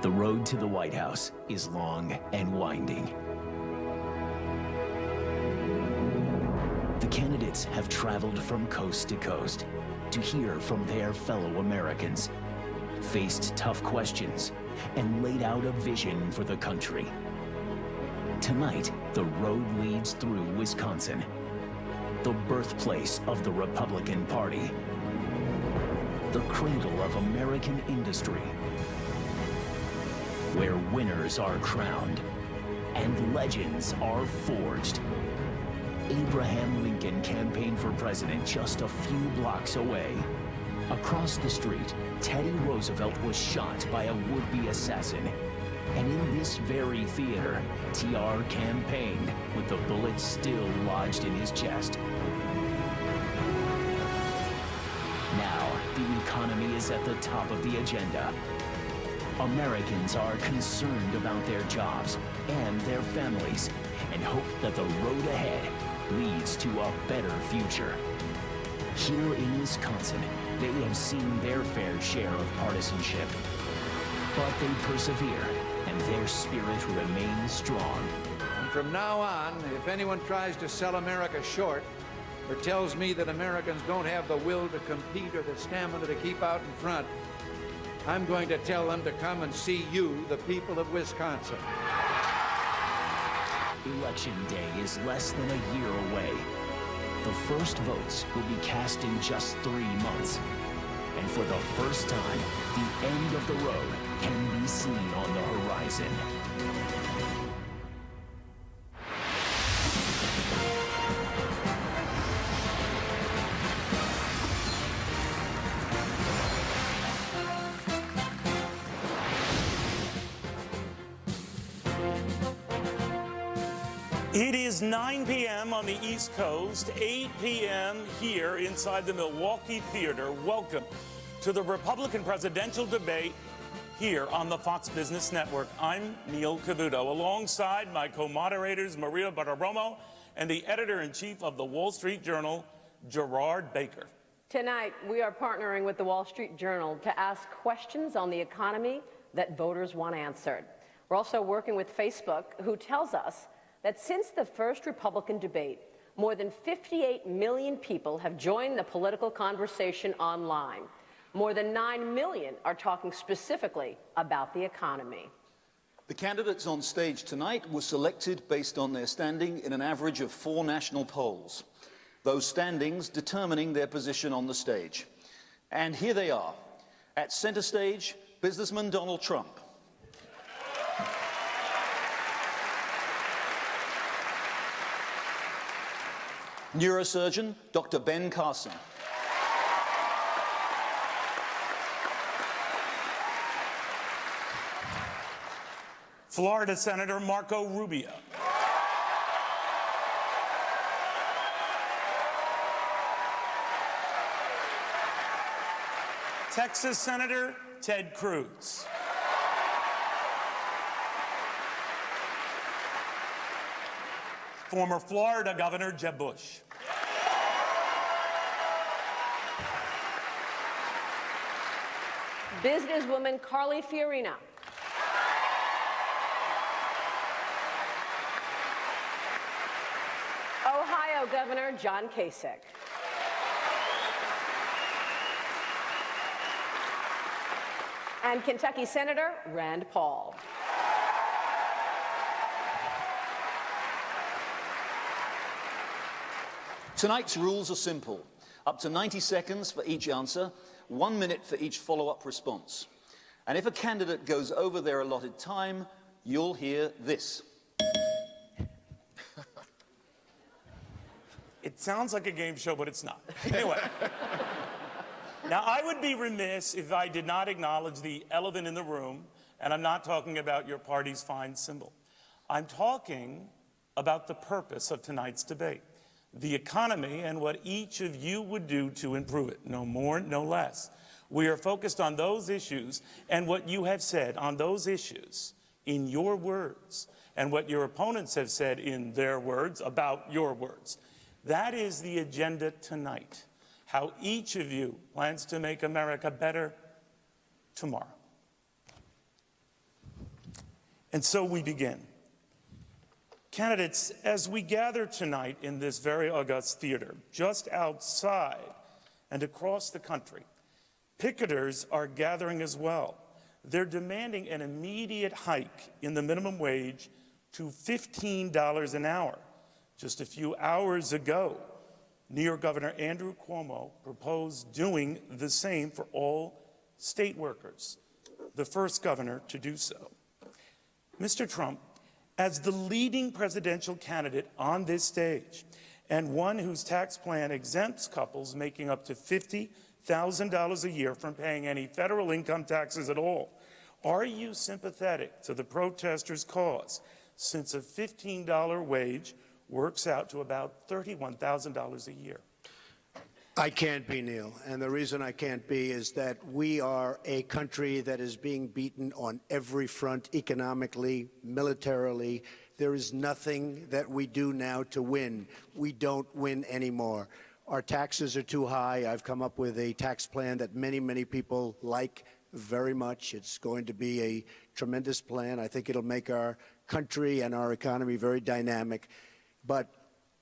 The road to the White House is long and winding. The candidates have traveled from coast to coast to hear from their fellow Americans, faced tough questions, and laid out a vision for the country. Tonight, the road leads through Wisconsin, the birthplace of the Republican Party, the cradle of American industry, where winners are crowned and legends are forged. Abraham Lincoln campaigned for president just a few blocks away. Across the street, Teddy Roosevelt was shot by a would-be assassin. And in this very theater, TR campaigned with the bullet still lodged in his chest. Now, the economy is at the top of the agenda. Americans are concerned about their jobs and their families and hope that the road ahead leads to a better future. Here in Wisconsin, they have seen their fair share of partisanship, but they persevere and their spirit remains strong. And from now on, if anyone tries to sell America short or tells me that Americans don't have the will to compete or the stamina to keep out in front, I'm going to tell them to come and see you, the people of Wisconsin. Election day is less than a year away. The first votes will be cast in just 3 months. And for the first time, the end of the road can be seen on the horizon. It is 9 p.m. on the East Coast, 8 p.m. here inside the Milwaukee Theater. Welcome to the Republican presidential debate here on the Fox Business Network. I'm Neil Cavuto, alongside my co-moderators Maria Bartiromo and the editor-in-chief of the Wall Street Journal, Gerard Baker. Tonight, we are partnering with the Wall Street Journal to ask questions on the economy that voters want answered. We're also working with Facebook, who tells us that since the first Republican debate, more than 58 million people have joined the political conversation online. More than 9 million are talking specifically about the economy. The candidates on stage tonight were selected based on their standing in an average of 4 national polls, those standings determining their position on the stage. And here they are. At center stage, businessman Donald Trump. Neurosurgeon Dr. Ben Carson. Florida Senator Marco Rubio. Texas Senator Ted Cruz. Former Florida Governor Jeb Bush. Businesswoman Carly Fiorina. Ohio Governor John Kasich. And Kentucky Senator Rand Paul. Tonight's rules are simple. Up to 90 seconds for each answer, 1 minute for each follow-up response. And if a candidate goes over their allotted time, you'll hear this. It sounds like a game show, but it's not. Anyway. Now, I would be remiss if I did not acknowledge the elephant in the room, and I'm not talking about your party's fine symbol. I'm talking about the purpose of tonight's debate. The economy and what each of you would do to improve it, no more, no less. We are focused on those issues and what you have said on those issues in your words and what your opponents have said in their words about your words. That is the agenda tonight, how each of you plans to make America better tomorrow. And so we begin. Candidates, as we gather tonight in this very august theater, just outside and across the country, picketers are gathering as well. They're demanding an immediate hike in the minimum wage to $15 an hour. Just a few hours ago, New York Governor Andrew Cuomo proposed doing the same for all state workers, the first governor to do so. Mr. Trump, as the leading presidential candidate on this stage, and one whose tax plan exempts couples making up to $50,000 a year from paying any federal income taxes at all, are you sympathetic to the protesters' cause, since a $15 wage works out to about $31,000 a year? I can't be, Neil, and the reason I can't be is that we are a country that is being beaten on every front, economically, militarily. There is nothing that we do now to win. We don't win anymore. Our taxes are too high. I've come up with a tax plan that many, many people like very much. It's going to be a tremendous plan. I think it'll make our country and our economy very dynamic. But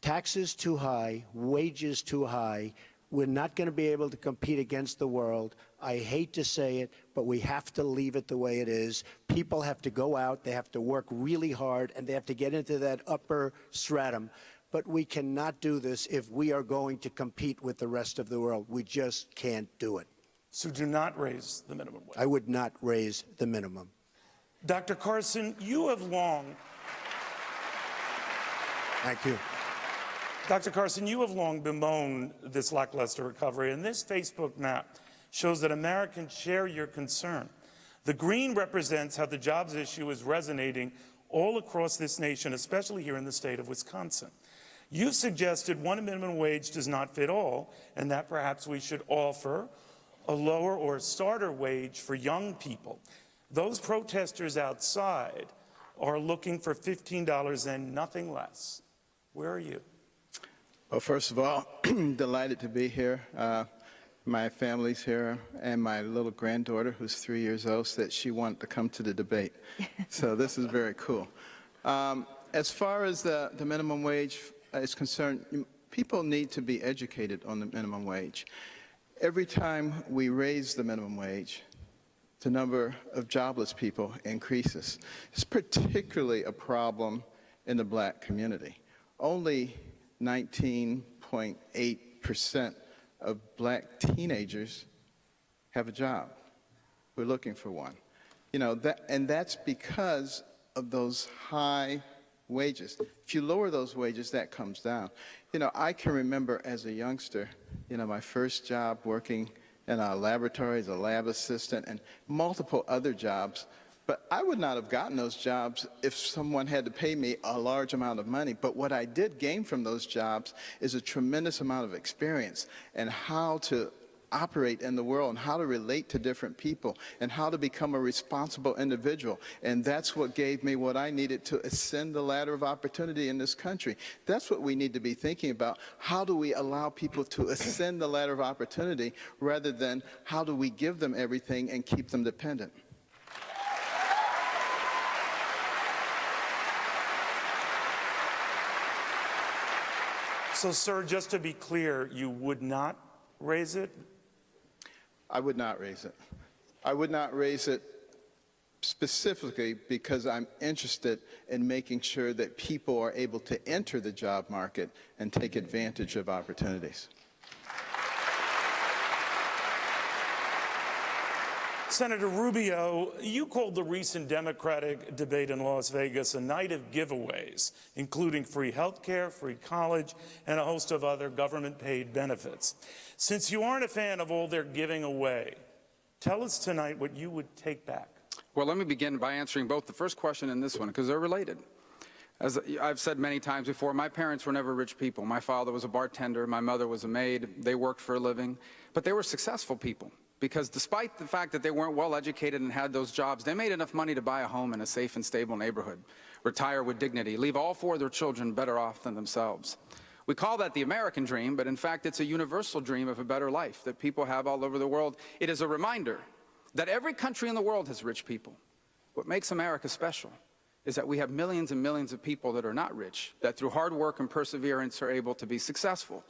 taxes too high, wages too high. We're not going to be able to compete against the world. I hate to say it, but we have to leave it the way it is. People have to go out, they have to work really hard, and they have to get into that upper stratum. But we cannot do this if we are going to compete with the rest of the world. We just can't do it. So do not raise the minimum wage. I would not raise the minimum. Dr. Carson, you have long... Thank you. Dr. Carson, you have long bemoaned this lackluster recovery, and this Facebook map shows that Americans share your concern. The green represents how the jobs issue is resonating all across this nation, especially here in the state of Wisconsin. You've suggested one minimum wage does not fit all, and that perhaps we should offer a lower or starter wage for young people. Those protesters outside are looking for $15 and nothing less. Where are you? Well, first of all, delighted to be here. My family's here, and my little granddaughter, who's 3 years old, said she wanted to come to the debate. So this is very cool. As far as the minimum wage is concerned, people need to be educated on the minimum wage. Every time we raise the minimum wage, the number of jobless people increases. It's particularly a problem in the black community. Only 19.8% of black teenagers have a job. We're looking for one. You know, that's because of those high wages. If you lower those wages, that comes down. You know, I can remember as a youngster, you know, my first job working in a laboratory as a lab assistant and multiple other jobs. But I would not have gotten those jobs if someone had to pay me a large amount of money. But what I did gain from those jobs is a tremendous amount of experience and how to operate in the world and how to relate to different people and how to become a responsible individual. And that's what gave me what I needed to ascend the ladder of opportunity in this country. That's what we need to be thinking about. How do we allow people to ascend the ladder of opportunity rather than how do we give them everything and keep them dependent? So, sir, just to be clear, you would not raise it? I would not raise it. I would not raise it specifically because I'm interested in making sure that people are able to enter the job market and take advantage of opportunities. Senator Rubio, you called the recent Democratic debate in Las Vegas a night of giveaways, including free health care, free college, and a host of other government-paid benefits. Since you aren't a fan of all they're giving away, tell us tonight what you would take back. Well, let me begin by answering both the first question and this one, because they're related. As I've said many times before, my parents were never rich people. My father was a bartender, my mother was a maid, they worked for a living, but they were successful people. Because despite the fact that they weren't well educated and had those jobs, they made enough money to buy a home in a safe and stable neighborhood, retire with dignity, leave all four of their children better off than themselves. We call that the American dream, but in fact it's a universal dream of a better life that people have all over the world. It is a reminder that every country in the world has rich people. What makes America special is that we have millions and millions of people that are not rich, that through hard work and perseverance are able to be successful.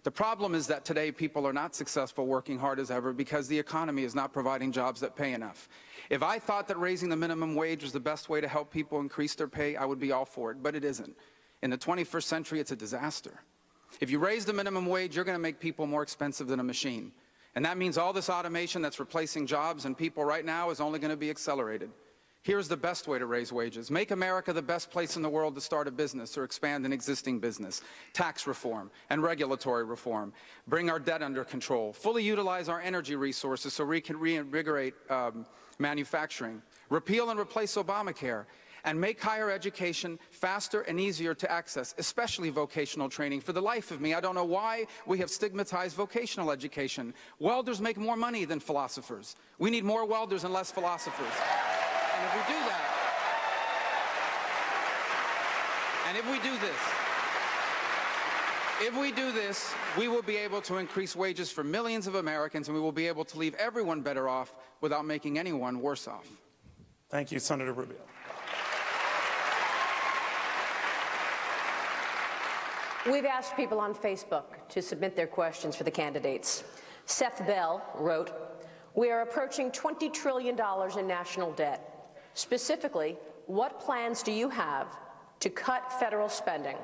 The problem is that today people are not successful working hard as ever because the economy is not providing jobs that pay enough. If I thought that raising the minimum wage was the best way to help people increase their pay, I would be all for it, but it isn't. In the 21st century, it's a disaster. If you raise the minimum wage, you're going to make people more expensive than a machine. And that means all this automation that's replacing jobs and people right now is only going to be accelerated. Here's the best way to raise wages. Make America the best place in the world to start a business or expand an existing business. Tax reform and regulatory reform. Bring our debt under control. Fully utilize our energy resources so we can reinvigorate manufacturing. Repeal and replace Obamacare. And make higher education faster and easier to access, especially vocational training. For the life of me, I don't know why we have stigmatized vocational education. Welders make more money than philosophers. We need more welders and less philosophers. And if we do that, and if we do this, we will be able to increase wages for millions of Americans, and we will be able to leave everyone better off without making anyone worse off. Thank you, Senator Rubio. We've asked people on Facebook to submit their questions for the candidates. Seth Bell wrote, "We are approaching $20 trillion in national debt. Specifically, what plans do you have to cut federal spending?"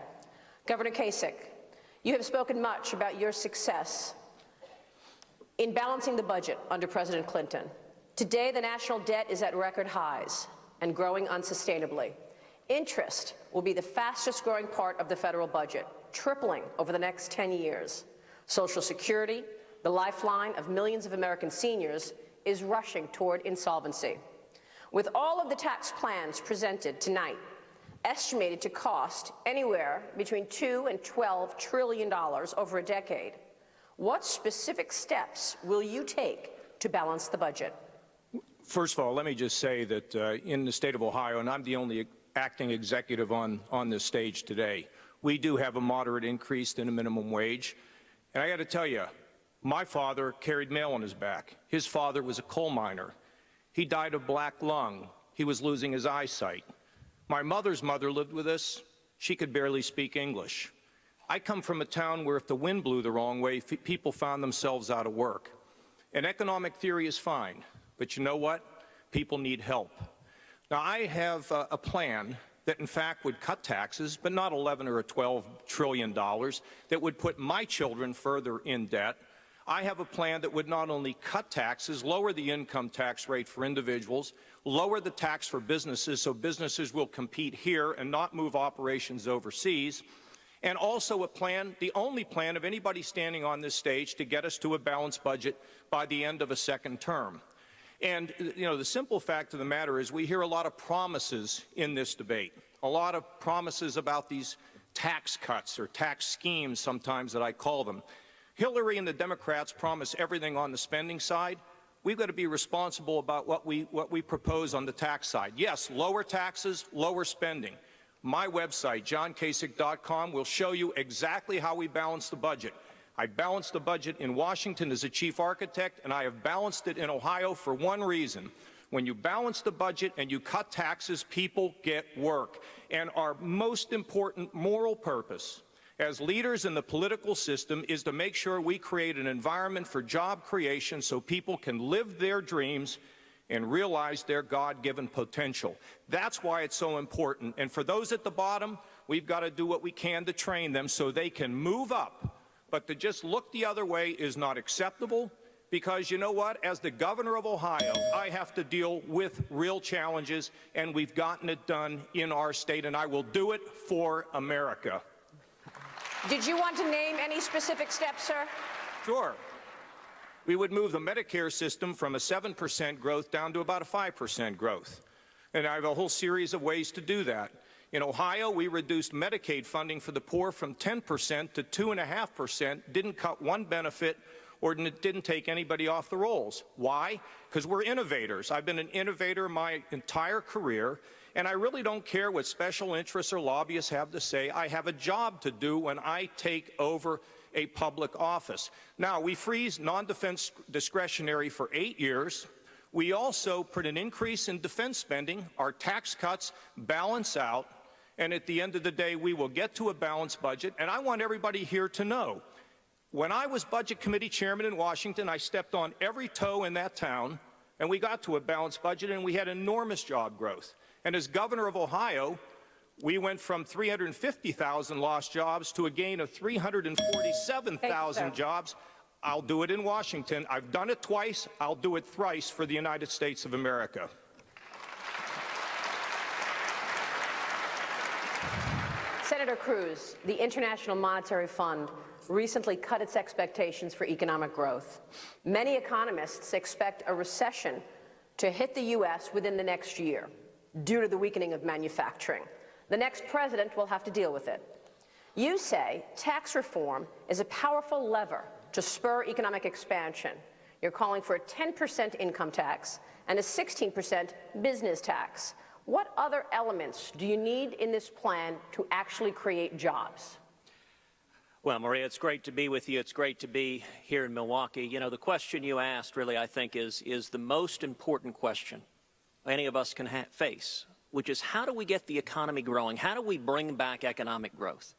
Governor Kasich, you have spoken much about your success in balancing the budget under President Clinton. Today, the national debt is at record highs and growing unsustainably. Interest will be the fastest growing part of the federal budget, tripling over the next 10 years. Social Security, the lifeline of millions of American seniors, is rushing toward insolvency. With all of the tax plans presented tonight, estimated to cost anywhere between $2 and $12 trillion over a decade, what specific steps will you take to balance the budget? First of all, let me just say that in the state of Ohio, and I'm the only acting executive on this stage today, we do have a moderate increase in the minimum wage. And I got to tell you, my father carried mail on his back. His father was a coal miner. He died of black lung. He was losing his eyesight. My mother's mother lived with us. She could barely speak English. I come from a town where if the wind blew the wrong way, people found themselves out of work. And economic theory is fine, but you know what? People need help. Now, I have a plan that in fact would cut taxes, but not 11 or 12 trillion dollars, that would put my children further in debt. I have a plan that would not only cut taxes, lower the income tax rate for individuals, lower the tax for businesses so businesses will compete here and not move operations overseas, and also a plan, the only plan of anybody standing on this stage, to get us to a balanced budget by the end of a second term. And, you know, the simple fact of the matter is we hear a lot of promises in this debate, a lot of promises about these tax cuts or tax schemes sometimes that I call them. Hillary and the Democrats promise everything on the spending side. We've got to be responsible about what we propose on the tax side. Yes, lower taxes, lower spending. My website, johnkasich.com, will show you exactly how we balance the budget. I balanced the budget in Washington as a chief architect, and I have balanced it in Ohio for one reason. When you balance the budget and you cut taxes, people get work. And our most important moral purpose as leaders in the political system is to make sure we create an environment for job creation so people can live their dreams and realize their God-given potential. That's why it's so important. And for those at the bottom, we've got to do what we can to train them so they can move up. But to just look the other way is not acceptable, because you know what? As the governor of Ohio, I have to deal with real challenges, and we've gotten it done in our state, and I will do it for America. Did you want to name any specific steps, sir? Sure. We would move the Medicare system from a 7% growth down to about a 5% growth. And I have a whole series of ways to do that. In Ohio, we reduced Medicaid funding for the poor from 10% to 2.5%, didn't cut one benefit, or didn't take anybody off the rolls. Why? Because we're innovators. I've been an innovator my entire career, and I really don't care what special interests or lobbyists have to say. I have a job to do when I take over a public office. Now, we freeze non-defense discretionary for 8 years. We also put an increase in defense spending. Our tax cuts balance out. And at the end of the day, we will get to a balanced budget. And I want everybody here to know, when I was Budget Committee Chairman in Washington, I stepped on every toe in that town, and we got to a balanced budget, and we had enormous job growth. And as governor of Ohio, we went from 350,000 lost jobs to a gain of 347,000 jobs. I'll do it in Washington. I've done it twice. I'll do it thrice for the United States of America. Senator Cruz, the International Monetary Fund recently cut its expectations for economic growth. Many economists expect a recession to hit the U.S. within the next year due to the weakening of manufacturing. The next president will have to deal with it. You say tax reform is a powerful lever to spur economic expansion. You're calling for a 10% income tax and a 16% business tax. What other elements do you need in this plan to actually create jobs? Well, Maria, it's great to be with you. It's great to be here in Milwaukee. You know, the question you asked really, I think, is the most important question any of us can face, which is how do we get the economy growing? How do we bring back economic growth?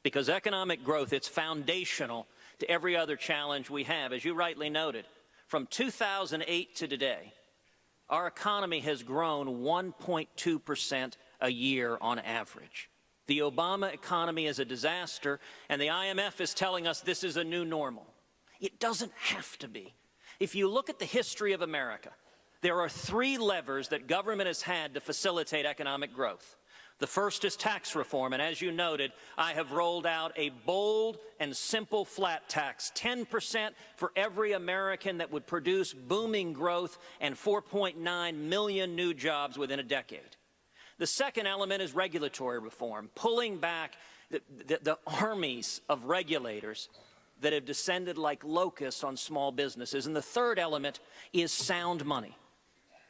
Because economic growth, it's foundational to every other challenge we have. As you rightly noted, from 2008 to today, our economy has grown 1.2% a year on average. The Obama economy is a disaster, and the IMF is telling us this is a new normal. It doesn't have to be. If you look at the history of America, there are three levers that government has had to facilitate economic growth. The first is tax reform, and as you noted, I have rolled out a bold and simple flat tax, 10% for every American that would produce booming growth and 4.9 million new jobs within a decade. The second element is regulatory reform, pulling back the armies of regulators that have descended like locusts on small businesses. And the third element is sound money.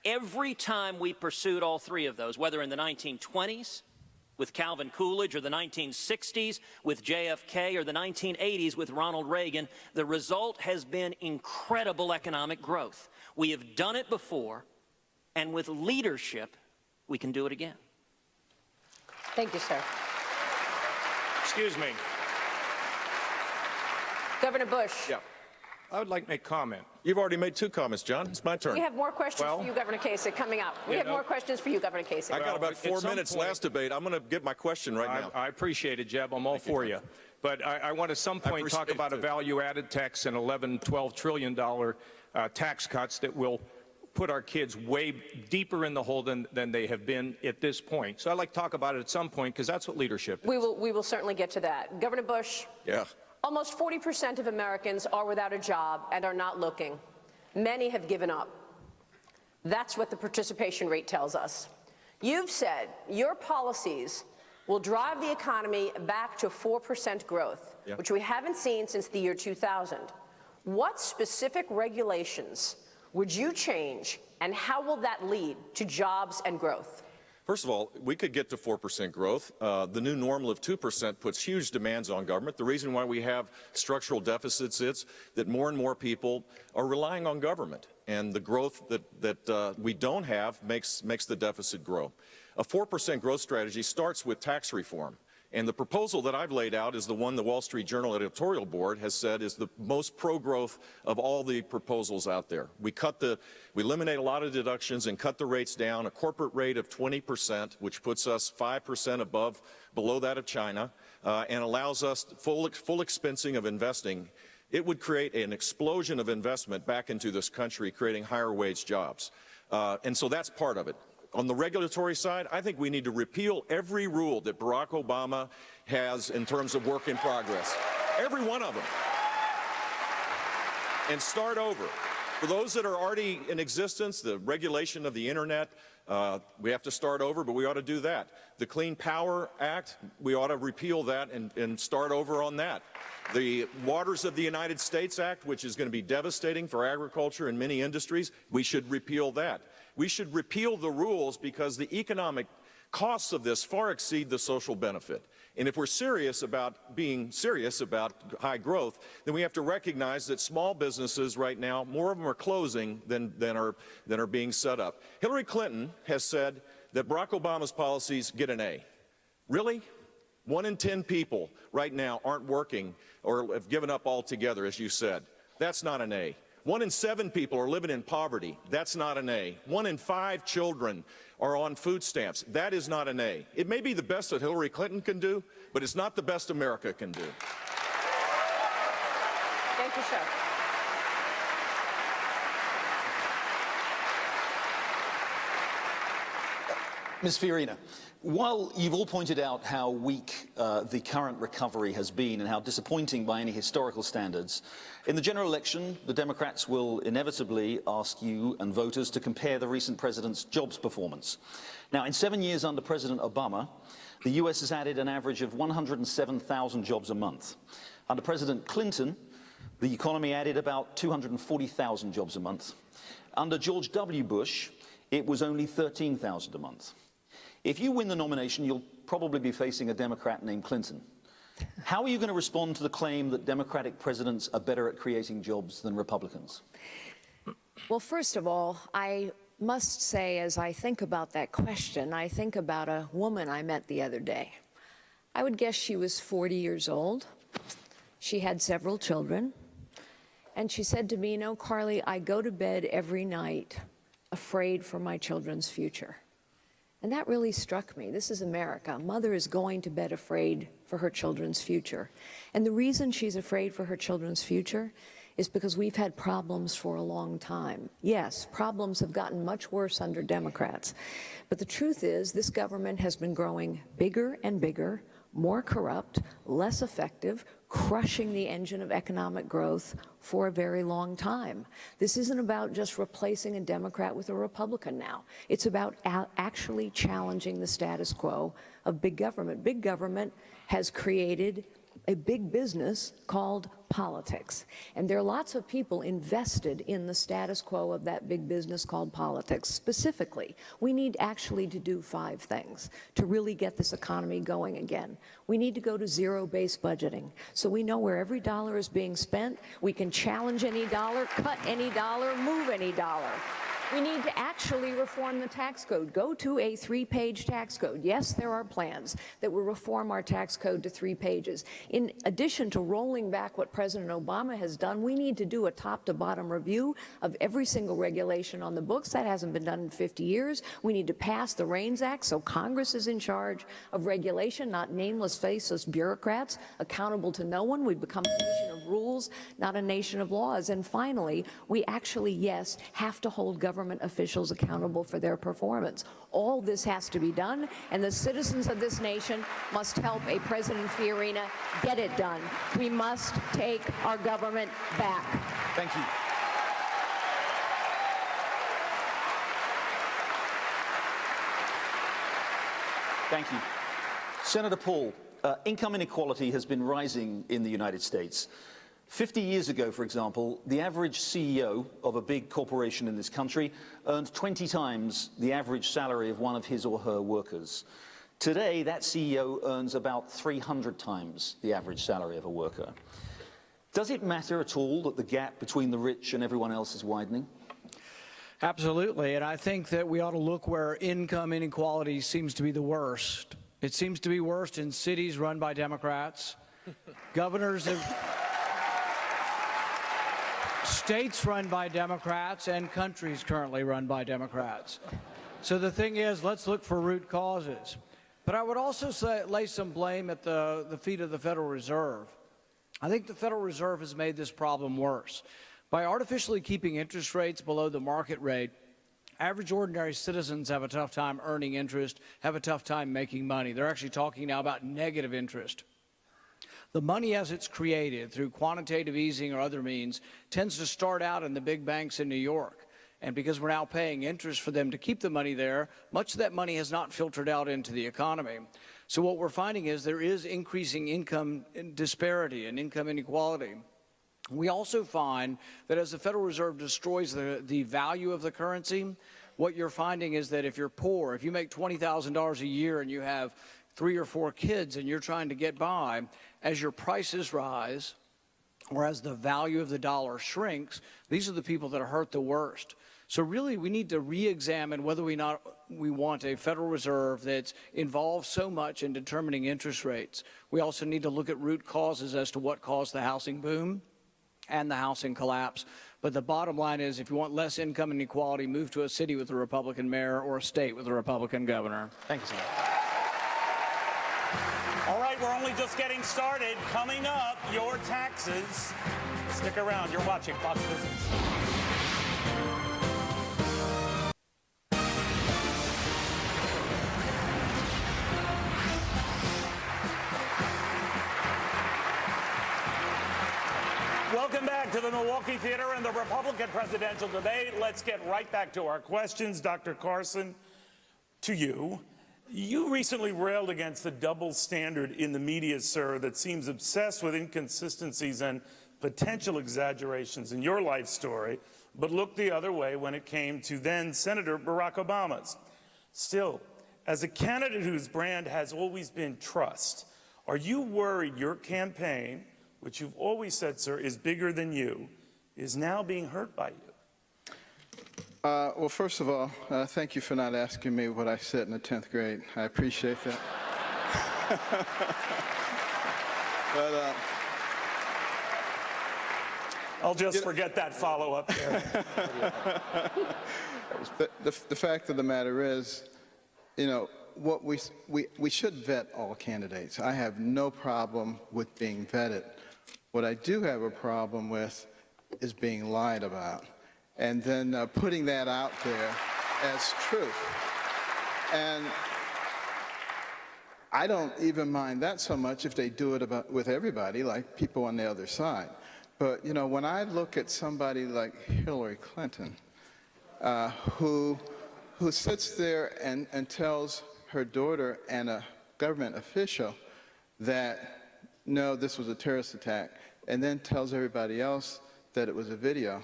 Every time we pursued all three of those, whether in the 1920s with Calvin Coolidge or the 1960s with JFK or the 1980s with Ronald Reagan, the result has been incredible economic growth. We have done it before, and with leadership, we can do it again. Thank you, sir. Excuse me. Governor Bush. Yeah. I would like to make a comment. You've already made two comments, John. It's my turn. We have more questions for you, Governor Kasich, coming up. We have more questions for you, Governor Kasich. I got about 4 minutes last debate. I'm going to get my question right now. I appreciate it, Jeb. I'm all for you. But I want at some point talk about a value-added tax and $11-12 trillion tax cuts that will put our kids way deeper in the hole than they have been at this point. So I'd like to talk about it at some point because that's what leadership is. We will certainly get to that. Governor Bush. Yeah. Almost 40% of Americans are without a job and are not looking. Many have given up. That's what the participation rate tells us. You've said your policies will drive the economy back to 4% growth, which we haven't seen since the year 2000. What specific regulations would you change, and how will that lead to jobs and growth? First of all, we could get to 4% growth. The new normal of 2% puts huge demands on government. The reason why we have structural deficits is that more and more people are relying on government, and the growth that we don't have makes the deficit grow. A 4% growth strategy starts with tax reform. And the proposal that I've laid out is the one the Wall Street Journal editorial board has said is the most pro-growth of all the proposals out there. We eliminate a lot of deductions and cut the rates down, a corporate rate of 20%, which puts us 5% below that of China, and allows us full expensing of investing. It would create an explosion of investment back into this country, creating higher wage jobs. And so that's part of it. On the regulatory side, I think we need to repeal every rule that Barack Obama has in terms of work in progress. Every one of them. And start over. For those that are already in existence, the regulation of the internet, we have to start over, but we ought to do that. The Clean Power Act, we ought to repeal that and start over on that. The Waters of the United States Act, which is going to be devastating for agriculture and many industries, we should repeal that. We should repeal the rules because the economic Costs of this far exceed the social benefit. And if we're serious about being serious about high growth, then we have to recognize that small businesses right now, more of them are closing than are being set up. Hillary Clinton has said that Barack Obama's policies get an A. Really? 1 in 10 people right now aren't working or have given up altogether, as you said. That's not an A. 1 in 7 people are living in poverty. That's not an A. 1 in 5 children are on food stamps. That is not an A. It may be the best that Hillary Clinton can do, but it's not the best America can do. Thank you, sir. Ms. Fiorina, while you've all pointed out how weak the current recovery has been and how disappointing by any historical standards, in the general election, the Democrats will inevitably ask you and voters to compare the recent president's jobs performance. Now, in 7 years under President Obama, the U.S. has added an average of 107,000 jobs a month. Under President Clinton, the economy added about 240,000 jobs a month. Under George W. Bush, it was only 13,000 a month. If you win the nomination, you'll probably be facing a Democrat named Clinton. How are you going to respond to the claim that Democratic presidents are better at creating jobs than Republicans? Well, first of all, I must say, as I think about that question, I think about a woman I met the other day. I would guess she was 40 years old. She had several children. And she said to me, "You know, Carly, I go to bed every night afraid for my children's future." And that really struck me. This is America. A mother is going to bed afraid for her children's future. And the reason she's afraid for her children's future is because we've had problems for a long time. Yes, problems have gotten much worse under Democrats. But the truth is, this government has been growing bigger and bigger, more corrupt, less effective, crushing the engine of economic growth for a very long time. This isn't about just replacing a Democrat with a Republican now. It's about actually challenging the status quo of big government. Big government has created a big business called politics. And there are lots of people invested in the status quo of that big business called politics. Specifically, we need actually to do 5 things to really get this economy going again. We need to go to zero-based budgeting, so we know where every dollar is being spent. We can challenge any dollar, cut any dollar, move any dollar. We need to actually reform the tax code. Go to a 3-page tax code. Yes, there are plans that will reform our tax code to 3 pages. In addition to rolling back what President Obama has done, we need to do a top-to-bottom review of every single regulation on the books. That hasn't been done in 50 years. We need to pass the REINS Act so Congress is in charge of regulation, not nameless, faceless bureaucrats accountable to no one. We become a nation of rules, not a nation of laws. And finally, we actually, yes, have to hold government officials accountable for their performance. All this has to be done, and the citizens of this nation must help a President Fiorina get it done. We must take our government back. Thank you. Thank you. Senator Paul, income inequality has been rising in the United States. 50 years ago, for example, the average CEO of a big corporation in this country earned 20 times the average salary of one of his or her workers. Today, that CEO earns about 300 times the average salary of a worker. Does it matter at all that the gap between the rich and everyone else is widening? Absolutely, and I think that we ought to look where income inequality seems to be the worst. It seems to be worst in cities run by Democrats. Governors have... States run by Democrats and countries currently run by Democrats. So the thing is, let's look for root causes. But I would also lay some blame at the feet of the Federal Reserve. I think the Federal Reserve has made this problem worse. By artificially keeping interest rates below the market rate, average ordinary citizens have a tough time earning interest, have a tough time making money. They're actually talking now about negative interest. The money as it's created through quantitative easing or other means tends to start out in the big banks in New York. And because we're now paying interest for them to keep the money there, much of that money has not filtered out into the economy. So what we're finding is there is increasing income disparity and income inequality. We also find that as the Federal Reserve destroys the value of the currency, what you're finding is that if you're poor, if you make $20,000 a year and you have 3 or 4 kids and you're trying to get by, as your prices rise, or as the value of the dollar shrinks, these are the people that are hurt the worst. So really, we need to re-examine whether we want a Federal Reserve that's involved so much in determining interest rates. We also need to look at root causes as to what caused the housing boom and the housing collapse. But the bottom line is, if you want less income inequality, move to a city with a Republican mayor or a state with a Republican governor. Thank you, sir. All right, we're only just getting started. Coming up, your taxes. Stick around. You're watching Fox Business. Welcome back to the Milwaukee Theater and the Republican presidential debate. Let's get right back to our questions. Dr. Carson, to you. You recently railed against the double standard in the media, sir, that seems obsessed with inconsistencies and potential exaggerations in your life story, but looked the other way when it came to then Senator Barack Obama's. Still, as a candidate whose brand has always been trust, are you worried your campaign, which you've always said, sir, is bigger than you, is now being hurt by you? Well, first of all, thank you for not asking me what I said in the 10th grade. I appreciate that. I'll just forget that follow-up there. The fact of the matter is, you know, we should vet all candidates. I have no problem with being vetted. What I do have a problem with is being lied about, and then putting that out there as truth. And I don't even mind that so much if they do it with everybody, like people on the other side. But, you know, when I look at somebody like Hillary Clinton, who sits there and tells her daughter and a government official that, no, this was a terrorist attack, and then tells everybody else that it was a video,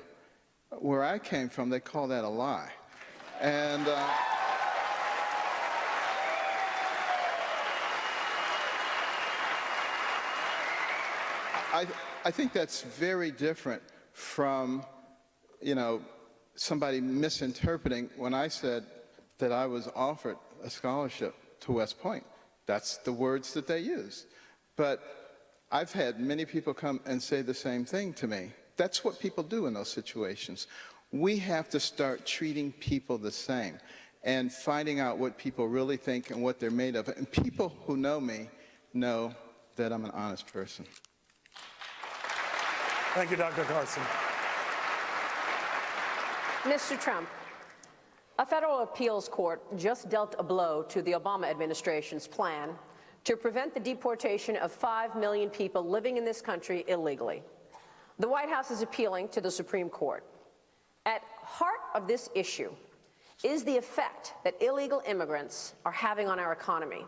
where I came from, they call that a lie. And I think that's very different from, you know, somebody misinterpreting when I said that I was offered a scholarship to West Point. That's the words that they use. But I've had many people come and say the same thing to me. That's what people do in those situations. We have to start treating people the same and finding out what people really think and what they're made of. And people who know me know that I'm an honest person. Thank you, Dr. Carson. Mr. Trump, a federal appeals court just dealt a blow to the Obama administration's plan to prevent the deportation of 5 million people living in this country illegally. The White House is appealing to the Supreme Court. At heart of this issue is the effect that illegal immigrants are having on our economy.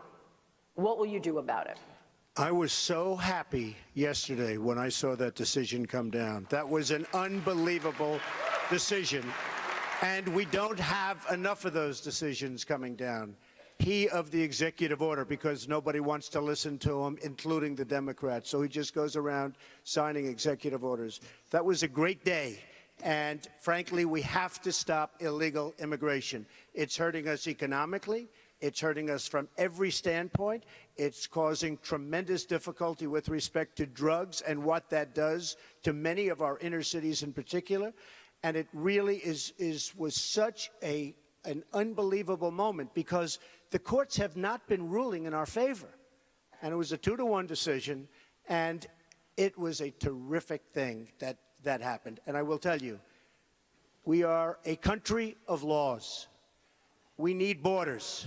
What will you do about it? I was so happy yesterday when I saw that decision come down. That was an unbelievable decision, and we don't have enough of those decisions coming down. He of the executive order, because nobody wants to listen to him, including the Democrats. So he just goes around signing executive orders. That was a great day. And frankly, we have to stop illegal immigration. It's hurting us economically. It's hurting us from every standpoint. It's causing tremendous difficulty with respect to drugs and what that does to many of our inner cities in particular. And it really was such an unbelievable moment, because the courts have not been ruling in our favor. And it was a 2-to-1 decision, and it was a terrific thing that happened. And I will tell you, we are a country of laws. We need borders.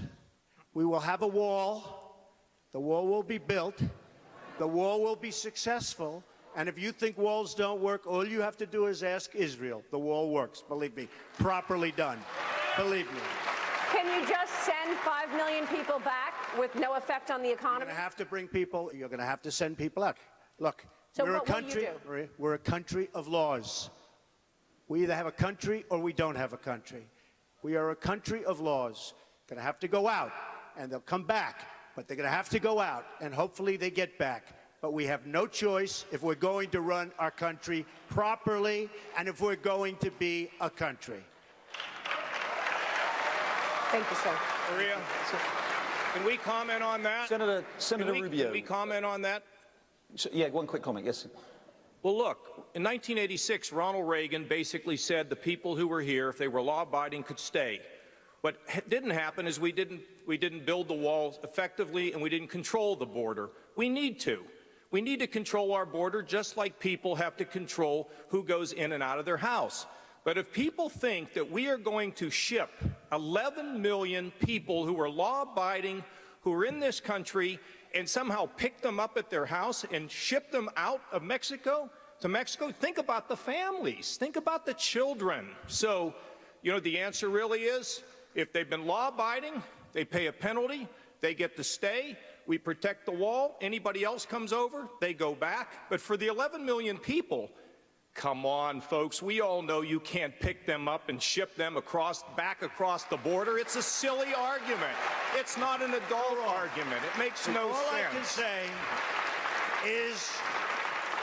We will have a wall. The wall will be built. The wall will be successful. And if you think walls don't work, all you have to do is ask Israel. The wall works, believe me, properly done. Believe me. Can you just send 5 million people back with no effect on the economy? You're going to have to bring people, you're going to have to send people out. Look, so we're what a country, will you do? Maria, we're a country of laws. We either have a country or we don't have a country. We are a country of laws. Going to have to go out, and they'll come back, but they're going to have to go out, and hopefully they get back. But we have no choice if we're going to run our country properly and if we're going to be a country. Thank you, sir. Maria, can we comment on that? Senator Rubio. Can we comment on that? Yeah, one quick comment, yes. Well, look, in 1986, Ronald Reagan basically said the people who were here, if they were law-abiding, could stay. What didn't happen is we didn't build the walls effectively, and we didn't control the border. We need to. We need to control our border just like people have to control who goes in and out of their house. But if people think that we are going to ship 11 million people who are law-abiding, who are in this country, and somehow pick them up at their house and ship them out of Mexico to Mexico, think about the families. Think about the children. So, you know, the answer really is, if they've been law-abiding, they pay a penalty, they get to stay, we protect the wall, anybody else comes over, they go back. But for the 11 million people, come on, folks, we all know you can't pick them up and ship them back across the border. It's a silly argument. It's not an adult argument. It makes no sense. All I can say is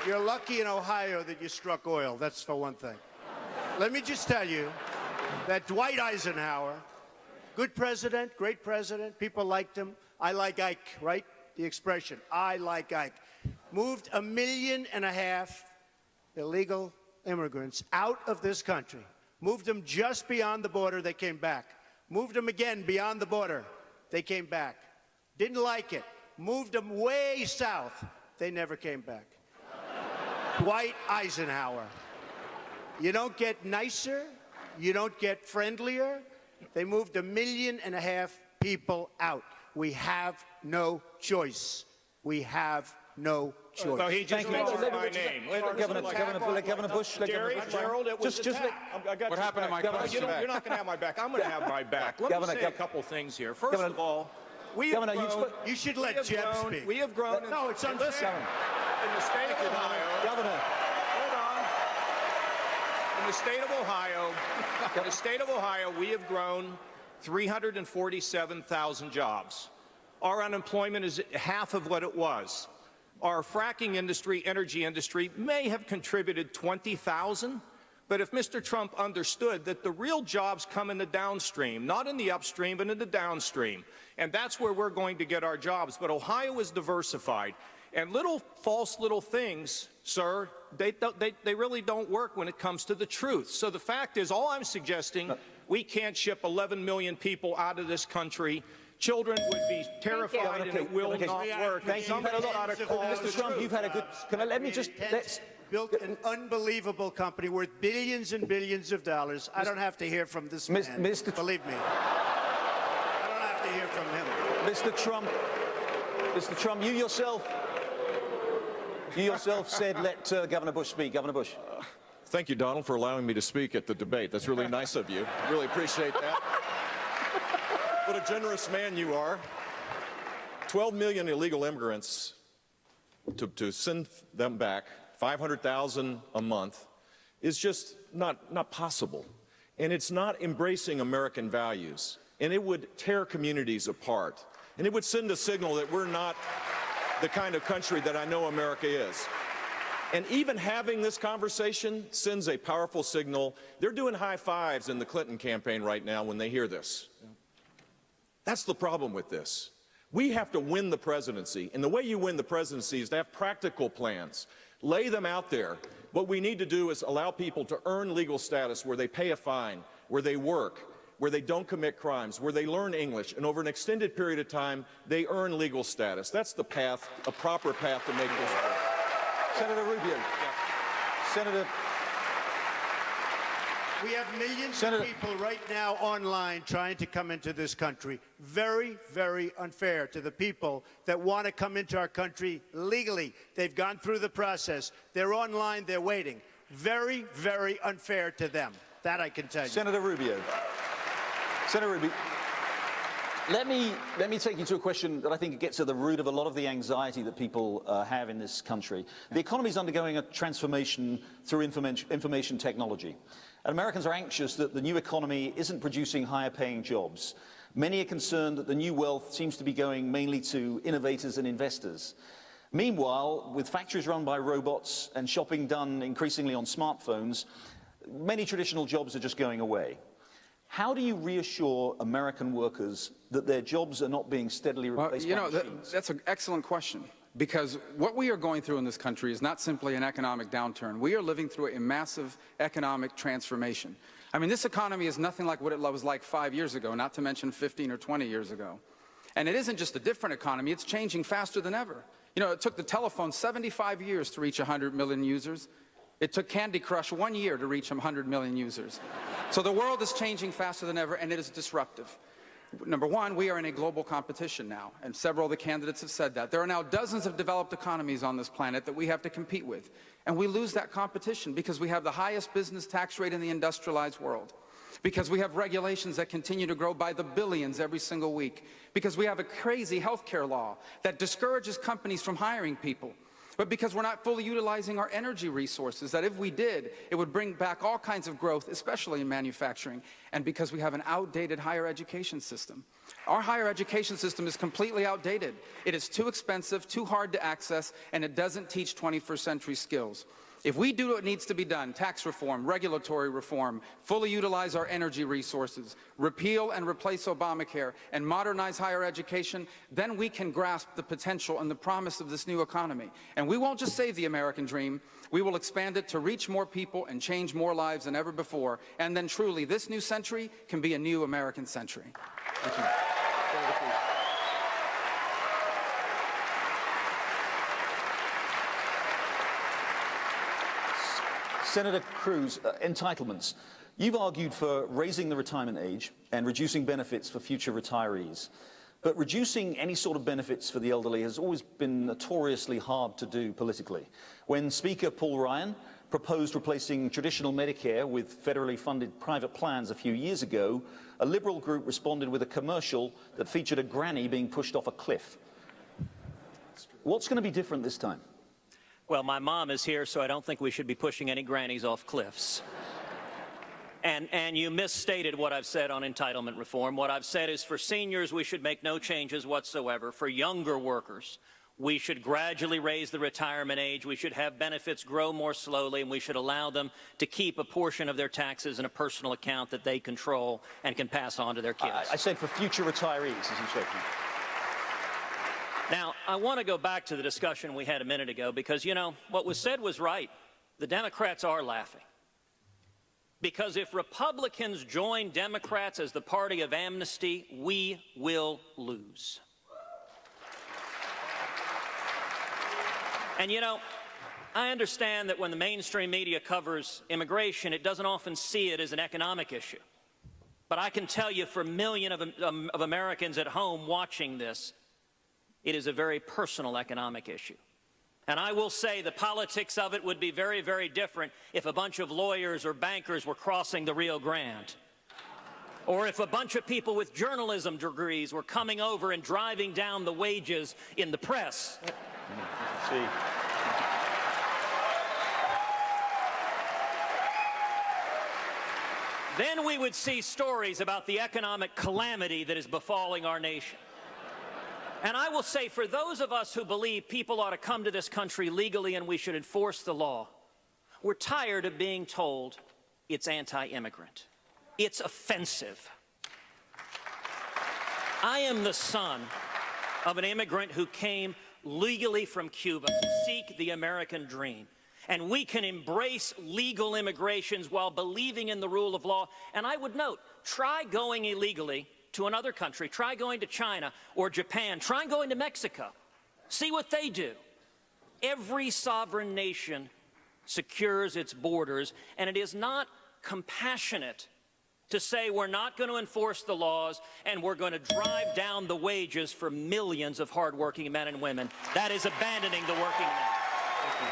you're lucky in Ohio that you struck oil. That's for one thing. Let me just tell you that Dwight Eisenhower, good president, great president, people liked him. I like Ike, right? The expression, I like Ike. Moved 1.5 million illegal immigrants out of this country. Moved them just beyond the border, they came back. Moved them again beyond the border, they came back. Didn't like it. Moved them way south, they never came back. Dwight Eisenhower. You don't get nicer, you don't get friendlier. They moved 1.5 million people out. We have no choice. We have no choice. No, he just mentioned my name. Governor Bush. Gerald, it was What happened to my question? You're not going to have my back. I'm going to have my back. Let me say a couple things here. First of all, we have grown. You should let Jeb speak. We have grown. No, it's unfair. In the state of Ohio. Governor. Hold on. In the state of Ohio, we have grown 347,000 jobs. Our unemployment is half of what it was. Our fracking industry, energy industry, may have contributed 20,000, but if Mr. Trump understood that the real jobs come in the downstream, not in the upstream, but in the downstream, and that's where we're going to get our jobs. But Ohio is diversified, and little things, sir, they really don't work when it comes to the truth. So the fact is, all I'm suggesting, we can't ship 11 million people out of this country. Children would be terrified, and it will not work. Thank you. Mr. Trump, you've had a good. Let's built an unbelievable company worth billions and billions of dollars. I don't have to hear from this man. Believe me. I don't have to hear from him. Mr. Trump, you yourself said let Governor Bush speak. Governor Bush. Thank you, Donald, for allowing me to speak at the debate. That's really nice of you. Really appreciate that. What a generous man you are. 12 million illegal immigrants, to send them back, 500,000 a month, is just not possible. And it's not embracing American values. And it would tear communities apart. And it would send a signal that we're not the kind of country that I know America is. And even having this conversation sends a powerful signal. They're doing high fives in the Clinton campaign right now when they hear this. That's the problem with this. We have to win the presidency, and the way you win the presidency is to have practical plans. Lay them out there. What we need to do is allow people to earn legal status where they pay a fine, where they work, where they don't commit crimes, where they learn English, and over an extended period of time, they earn legal status. That's the path, a proper path to make this work. Senator Rubio. Senator. We have millions of people right now online trying to come into this country. Very, very unfair to the people that want to come into our country legally. They've gone through the process. They're online. They're waiting. Very, very unfair to them. That I can tell you. Senator Rubio. Senator Rubio. Let me take you to a question that I think gets at the root of a lot of the anxiety that people have in this country. The economy is undergoing a transformation through information technology. And Americans are anxious that the new economy isn't producing higher paying jobs. Many are concerned that the new wealth seems to be going mainly to innovators and investors. Meanwhile, with factories run by robots and shopping done increasingly on smartphones, many traditional jobs are just going away. How do you reassure American workers that their jobs are not being steadily replaced by machines? That's an excellent question, because what we are going through in this country is not simply an economic downturn. We are living through a massive economic transformation. I mean, this economy is nothing like what it was like 5 years ago, not to mention 15 or 20 years ago. And it isn't just a different economy, it's changing faster than ever. You know, it took the telephone 75 years to reach 100 million users. It took Candy Crush 1 year to reach 100 million users. So the world is changing faster than ever, and it is disruptive. Number one, we are in a global competition now, and several of the candidates have said that. There are now dozens of developed economies on this planet that we have to compete with, and we lose that competition because we have the highest business tax rate in the industrialized world, because we have regulations that continue to grow by the billions every single week, because we have a crazy healthcare law that discourages companies from hiring people, but because we're not fully utilizing our energy resources, that if we did, it would bring back all kinds of growth, especially in manufacturing, and because we have an outdated higher education system. Our higher education system is completely outdated. It is too expensive, too hard to access, and it doesn't teach 21st century skills. If we do what needs to be done, tax reform, regulatory reform, fully utilize our energy resources, repeal and replace Obamacare, and modernize higher education, then we can grasp the potential and the promise of this new economy. And we won't just save the American dream, we will expand it to reach more people and change more lives than ever before. And then truly, this new century can be a new American century. Thank you. Senator Cruz, entitlements. You've argued for raising the retirement age and reducing benefits for future retirees. But reducing any sort of benefits for the elderly has always been notoriously hard to do politically. When Speaker Paul Ryan proposed replacing traditional Medicare with federally funded private plans a few years ago, a Liberal group responded with a commercial that featured a granny being pushed off a cliff. What's going to be different this time? Well, my mom is here, so I don't think we should be pushing any grannies off cliffs. And you misstated what I've said on entitlement reform. What I've said is for seniors, we should make no changes whatsoever. For younger workers, we should gradually raise the retirement age. We should have benefits grow more slowly, and we should allow them to keep a portion of their taxes in a personal account that they control and can pass on to their kids. I said for future retirees, as you said. Now, I want to go back to the discussion we had a minute ago because, you know, what was said was right. The Democrats are laughing. Because if Republicans join Democrats as the party of amnesty, we will lose. And, you know, I understand that when the mainstream media covers immigration, it doesn't often see it as an economic issue. But I can tell you for millions of Americans at home watching this, it is a very personal economic issue. And I will say the politics of it would be very, very different if a bunch of lawyers or bankers were crossing the Rio Grande. Or if a bunch of people with journalism degrees were coming over and driving down the wages in the press. See. Then we would see stories about the economic calamity that is befalling our nation. And I will say, for those of us who believe people ought to come to this country legally and we should enforce the law, we're tired of being told it's anti-immigrant. It's offensive. I am the son of an immigrant who came legally from Cuba to seek the American dream. And we can embrace legal immigrations while believing in the rule of law. And I would note, try going illegally to another country. Try going to China or Japan. Try going to Mexico. See what they do. Every sovereign nation secures its borders, and it is not compassionate to say we're not going to enforce the laws and we're going to drive down the wages for millions of hardworking men and women. That is abandoning the working man. Thank you.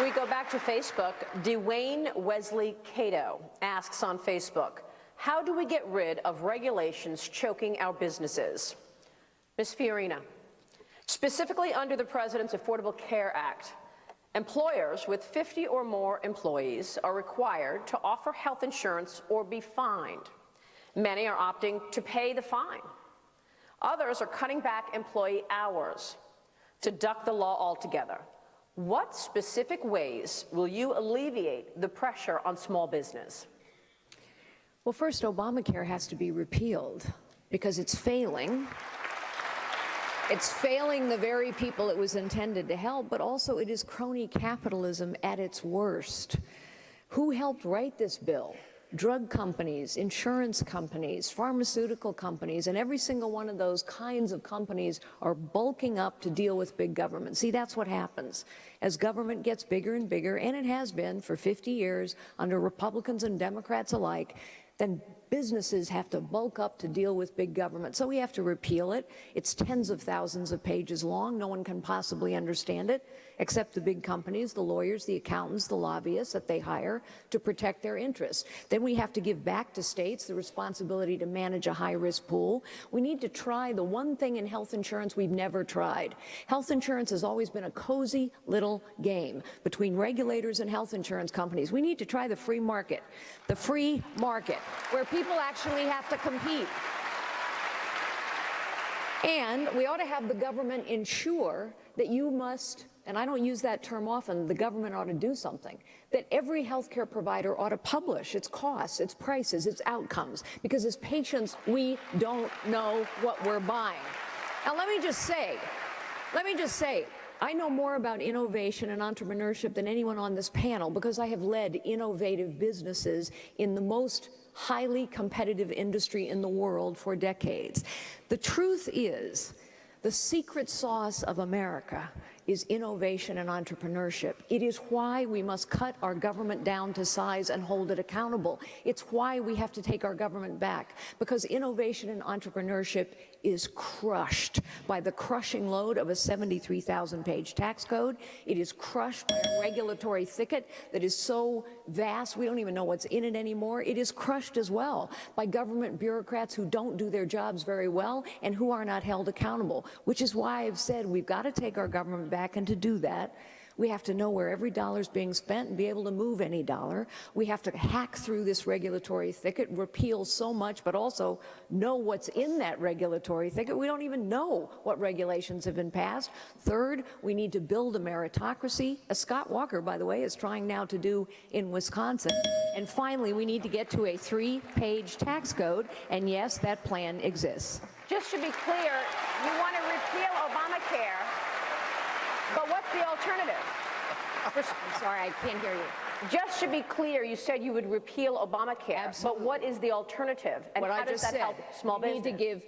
We go back to Facebook. Dwayne Wesley Cato asks on Facebook, how do we get rid of regulations choking our businesses? Ms. Fiorina. Specifically under the President's Affordable Care Act, employers with 50 or more employees are required to offer health insurance or be fined. Many are opting to pay the fine. Others are cutting back employee hours to duck the law altogether. What specific ways will you alleviate the pressure on small business? Well, first, Obamacare has to be repealed because it's failing. It's failing the very people it was intended to help, but also it is crony capitalism at its worst. Who helped write this bill? Drug companies, insurance companies, pharmaceutical companies, and every single one of those kinds of companies are bulking up to deal with big government. See, that's what happens. As government gets bigger and bigger, and it has been for 50 years under Republicans and Democrats alike, then businesses have to bulk up to deal with big government. So we have to repeal it. It's tens of thousands of pages long. No one can possibly understand it, except the big companies, the lawyers, the accountants, the lobbyists that they hire to protect their interests. Then we have to give back to states the responsibility to manage a high-risk pool. We need to try the one thing in health insurance we've never tried. Health insurance has always been a cozy little game between regulators and health insurance companies. We need to try the free market, where people actually have to compete. And we ought to have the government ensure that you must, and I don't use that term often, the government ought to do something, that every healthcare provider ought to publish its costs, its prices, its outcomes, because as patients, we don't know what we're buying. Now, let me just say, I know more about innovation and entrepreneurship than anyone on this panel because I have led innovative businesses in the most highly competitive industry in the world for decades. The truth is, the secret sauce of America is innovation and entrepreneurship. It is why we must cut our government down to size and hold it accountable. It's why we have to take our government back, because innovation and entrepreneurship is crushed by the crushing load of a 73,000-page tax code. It is crushed by a regulatory thicket that is so vast we don't even know what's in it anymore. It is crushed as well by government bureaucrats who don't do their jobs very well and who are not held accountable, which is why I've said we've got to take our government back, and to do that, we have to know where every dollar is being spent and be able to move any dollar. We have to hack through this regulatory thicket, repeal so much, but also know what's in that regulatory thicket. We don't even know what regulations have been passed. Third, we need to build a meritocracy, as Scott Walker, by the way, is trying now to do in Wisconsin. And finally, we need to get to a 3-page tax code, and yes, that plan exists. Just to be clear, you want to repeal Obamacare, but what's the alternative? I'm sorry, I can't hear you. Just to be clear, you said you would repeal Obamacare, Absolutely. But what is the alternative? And What how I does just that said, help small we business? need to give,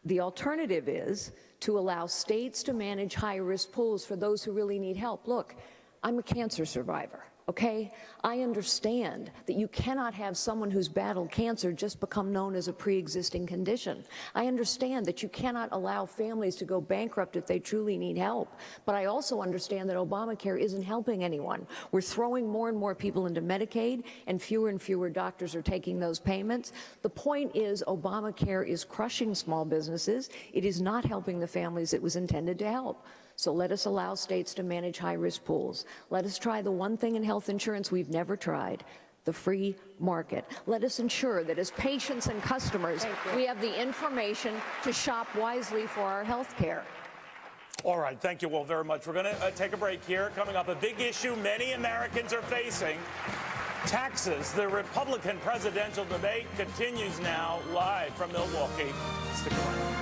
the alternative is to allow states to manage high-risk pools for those who really need help. Look, I'm a cancer survivor. Okay? I understand that you cannot have someone who's battled cancer just become known as a pre-existing condition. I understand that you cannot allow families to go bankrupt if they truly need help. But I also understand that Obamacare isn't helping anyone. We're throwing more and more people into Medicaid, and fewer doctors are taking those payments. The point is, Obamacare is crushing small businesses. It is not helping the families it was intended to help. So let us allow states to manage high-risk pools. Let us try the one thing in health insurance we've never tried, the free market. Let us ensure that as patients and customers, we have the information to shop wisely for our health care. All right, thank you all very much. We're going to take a break here. Coming up, a big issue many Americans are facing, taxes. The Republican presidential debate continues now live from Milwaukee. Stick around.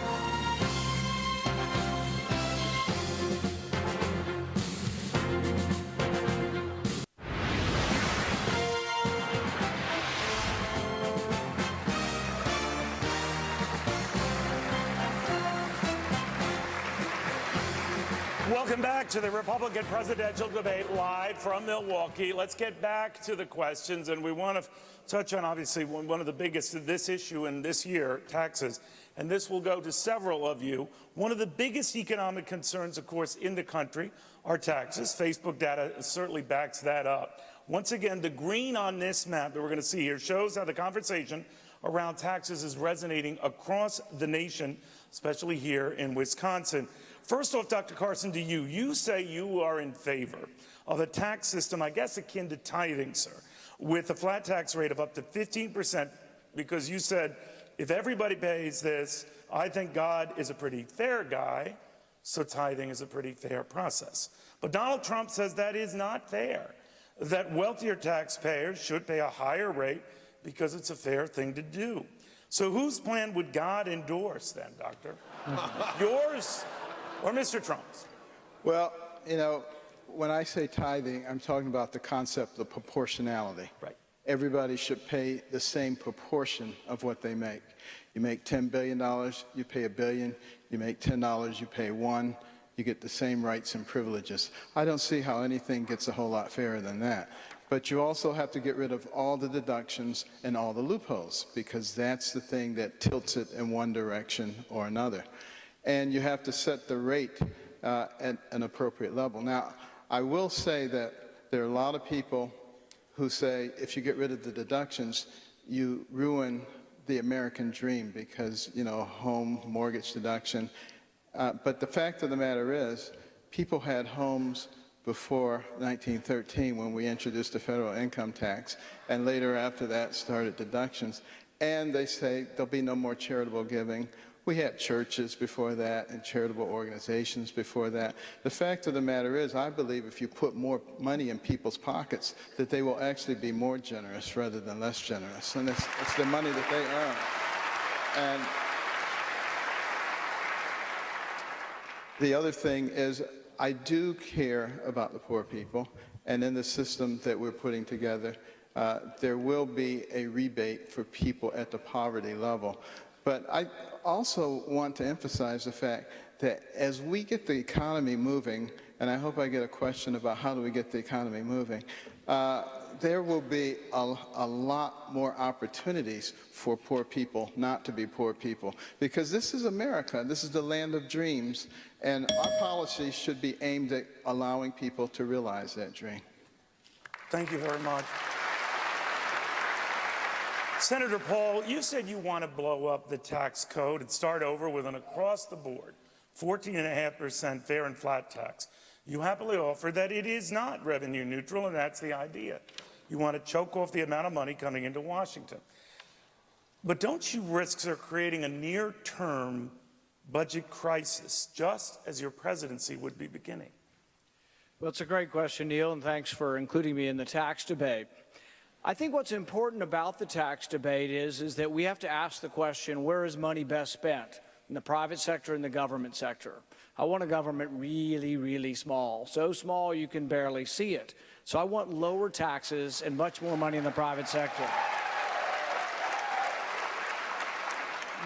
Welcome back to the Republican presidential debate live from Milwaukee. Let's get back to the questions, and we want to touch on, obviously, one of the biggest of this issue in this year, taxes. And this will go to several of you. One of the biggest economic concerns, of course, in the country are taxes. Facebook data certainly backs that up. Once again, the green on this map that we're going to see here shows how the conversation around taxes is resonating across the nation, especially here in Wisconsin. First off, Dr. Carson, to you, you say you are in favor of a tax system, I guess akin to tithing, sir, with a flat tax rate of up to 15%, because you said, if everybody pays this, I think God is a pretty fair guy, so tithing is a pretty fair process. But Donald Trump says that is not fair, that wealthier taxpayers should pay a higher rate because it's a fair thing to do. So whose plan would God endorse then, Doctor? Yours or Mr. Trump's? Well, you know, when I say tithing, I'm talking about the concept of proportionality. Right. Everybody should pay the same proportion of what they make. You make $10 billion, you pay $1 billion. You make $10, you pay $1. You get the same rights and privileges. I don't see how anything gets a whole lot fairer than that. But you also have to get rid of all the deductions and all the loopholes, because that's the thing that tilts it in one direction or another. And you have to set the rate at an appropriate level. Now, I will say that there are a lot of people who say if you get rid of the deductions, you ruin the American dream because, you know, home mortgage deduction. But the fact of the matter is, people had homes before 1913 when we introduced the federal income tax, and later after that started deductions. And they say there'll be no more charitable giving. We had churches before that and charitable organizations before that. The fact of the matter is, I believe if you put more money in people's pockets, that they will actually be more generous rather than less generous. And it's the money that they earn. And the other thing is, I do care about the poor people, and in the system that we're putting together, there will be a rebate for people at the poverty level. But I also want to emphasize the fact that as we get the economy moving, and I hope I get a question about how do we get the economy moving, there will be a lot more opportunities for poor people not to be poor people. Because this is America, this is the land of dreams, and our policies should be aimed at allowing people to realize that dream. Thank you very much. Senator Paul, you said you want to blow up the tax code and start over with an across-the-board 14.5% fair and flat tax. You happily offer that it is not revenue neutral, and that's the idea. You want to choke off the amount of money coming into Washington. But don't you risk, sir, creating a near-term budget crisis, just as your presidency would be beginning? Well, it's a great question, Neil, and thanks for including me in the tax debate. I think what's important about the tax debate is that we have to ask the question, where is money best spent? In the private sector and the government sector. I want a government really, really small. So small you can barely see it. So I want lower taxes and much more money in the private sector.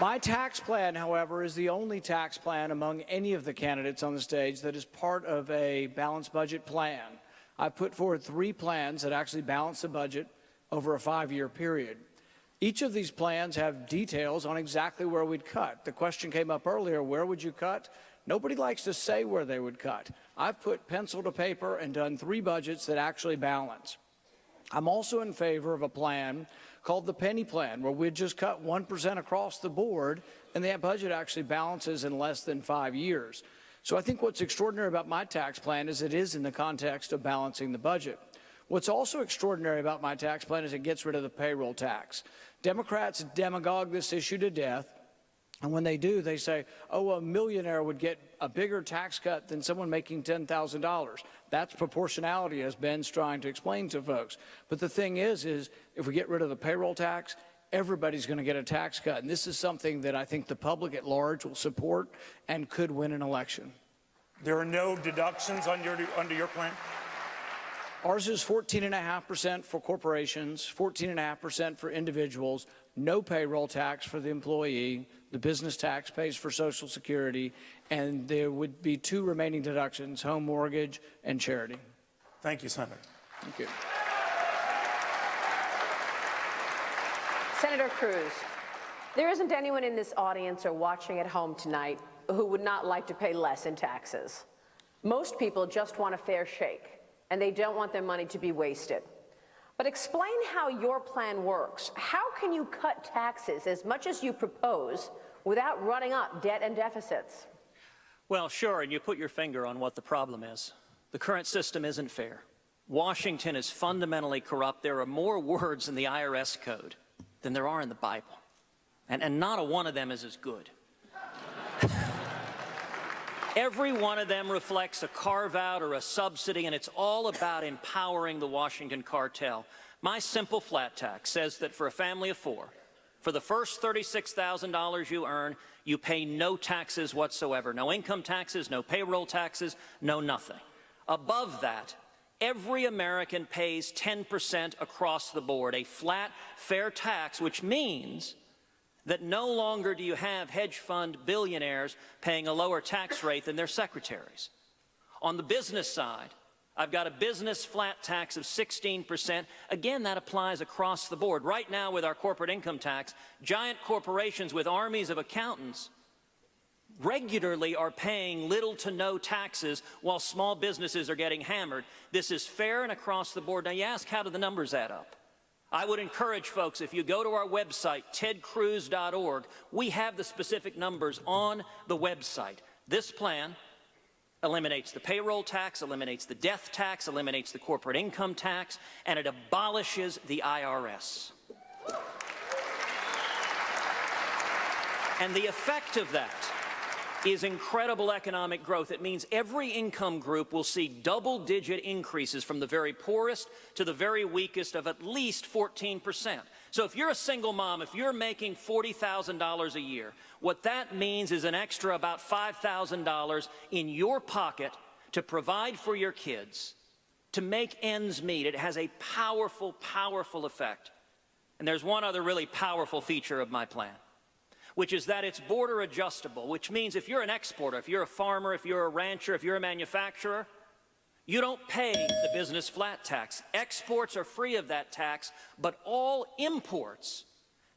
My tax plan, however, is the only tax plan among any of the candidates on the stage that is part of a balanced budget plan. I've put forward 3 plans that actually balance the budget over a 5-year period. Each of these plans have details on exactly where we'd cut. The question came up earlier, where would you cut? Nobody likes to say where they would cut. I've put pencil to paper and done 3 budgets that actually balance. I'm also in favor of a plan called the penny plan, where we'd just cut 1% across the board, and that budget actually balances in less than 5 years. So I think what's extraordinary about my tax plan is it is in the context of balancing the budget. What's also extraordinary about my tax plan is it gets rid of the payroll tax. Democrats demagogue this issue to death, and when they do, they say, oh, a millionaire would get a bigger tax cut than someone making $10,000. That's proportionality, as Ben's trying to explain to folks. But the thing is if we get rid of the payroll tax, everybody's going to get a tax cut. And this is something that I think the public at large will support and could win an election. There are no deductions under your plan? Ours is 14.5% for corporations, 14.5% for individuals, no payroll tax for the employee, the business tax pays for Social Security, and there would be 2 remaining deductions, home mortgage and charity. Thank you, Senator. Thank you. Senator Cruz, there isn't anyone in this audience or watching at home tonight who would not like to pay less in taxes. Most people just want a fair shake, and they don't want their money to be wasted. But explain how your plan works. How can you cut taxes as much as you propose without running up debt and deficits? Well, sure, and you put your finger on what the problem is. The current system isn't fair. Washington is fundamentally corrupt. There are more words in the IRS code than there are in the Bible. And not a one of them is as good. Every one of them reflects a carve-out or a subsidy, and it's all about empowering the Washington cartel. My simple flat tax says that for a family of four, for the first $36,000 you earn, you pay no taxes whatsoever. No income taxes, no payroll taxes, no nothing. Above that, every American pays 10% across the board, a flat, fair tax, which means that no longer do you have hedge fund billionaires paying a lower tax rate than their secretaries. On the business side, I've got a business flat tax of 16%. Again, that applies across the board. Right now, with our corporate income tax, giant corporations with armies of accountants regularly are paying little to no taxes while small businesses are getting hammered. This is fair and across the board. Now, you ask, how do the numbers add up? I would encourage folks, if you go to our website, tedcruz.org, we have the specific numbers on the website. This plan eliminates the payroll tax, eliminates the death tax, eliminates the corporate income tax, and it abolishes the IRS. And the effect of that is incredible economic growth. It means every income group will see double-digit increases from the very poorest to the very weakest of at least 14%. So if you're a single mom, if you're making $40,000 a year, what that means is an extra about $5,000 in your pocket to provide for your kids, to make ends meet. It has a powerful, powerful effect. And there's one other really powerful feature of my plan, which is that it's border adjustable, which means if you're an exporter, if you're a farmer, if you're a rancher, if you're a manufacturer, you don't pay the business flat tax. Exports are free of that tax, but all imports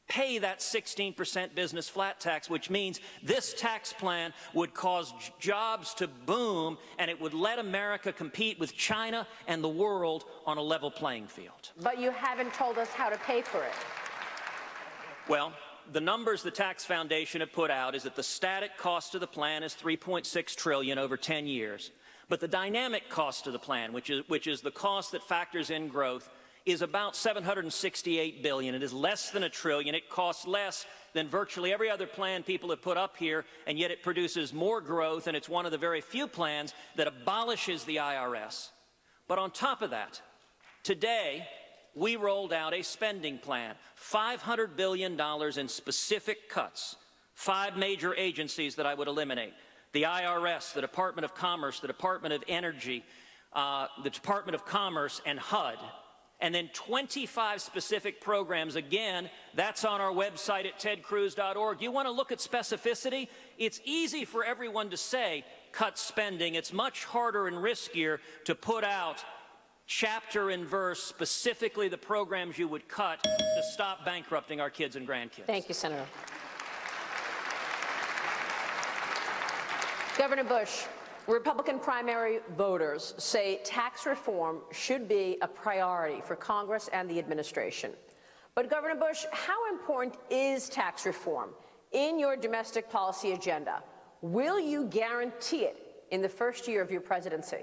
pay that 16% business flat tax, which means this tax plan would cause jobs to boom, and it would let America compete with China and the world on a level playing field. But you haven't told us how to pay for it. Well, the numbers the Tax Foundation have put out is that the static cost of the plan is $3.6 trillion over 10 years. But the dynamic cost of the plan, which is the cost that factors in growth, is about $768 billion. It is less than $1 trillion. It costs less than virtually every other plan people have put up here, and yet it produces more growth, and it's one of the very few plans that abolishes the IRS. But on top of that, today, we rolled out a spending plan, $500 billion in specific cuts, 5 major agencies that I would eliminate: the IRS, the Department of Commerce, the Department of Energy, the Department of Commerce, and HUD, and then 25 specific programs. Again, that's on our website at tedcruz.org. You want to look at specificity? It's easy for everyone to say, cut spending. It's much harder and riskier to put out chapter and verse, specifically the programs you would cut to stop bankrupting our kids and grandkids. Thank you, Senator. Governor Bush, Republican primary voters say tax reform should be a priority for Congress and the administration. But Governor Bush, how important is tax reform in your domestic policy agenda? Will you guarantee it in the first year of your presidency?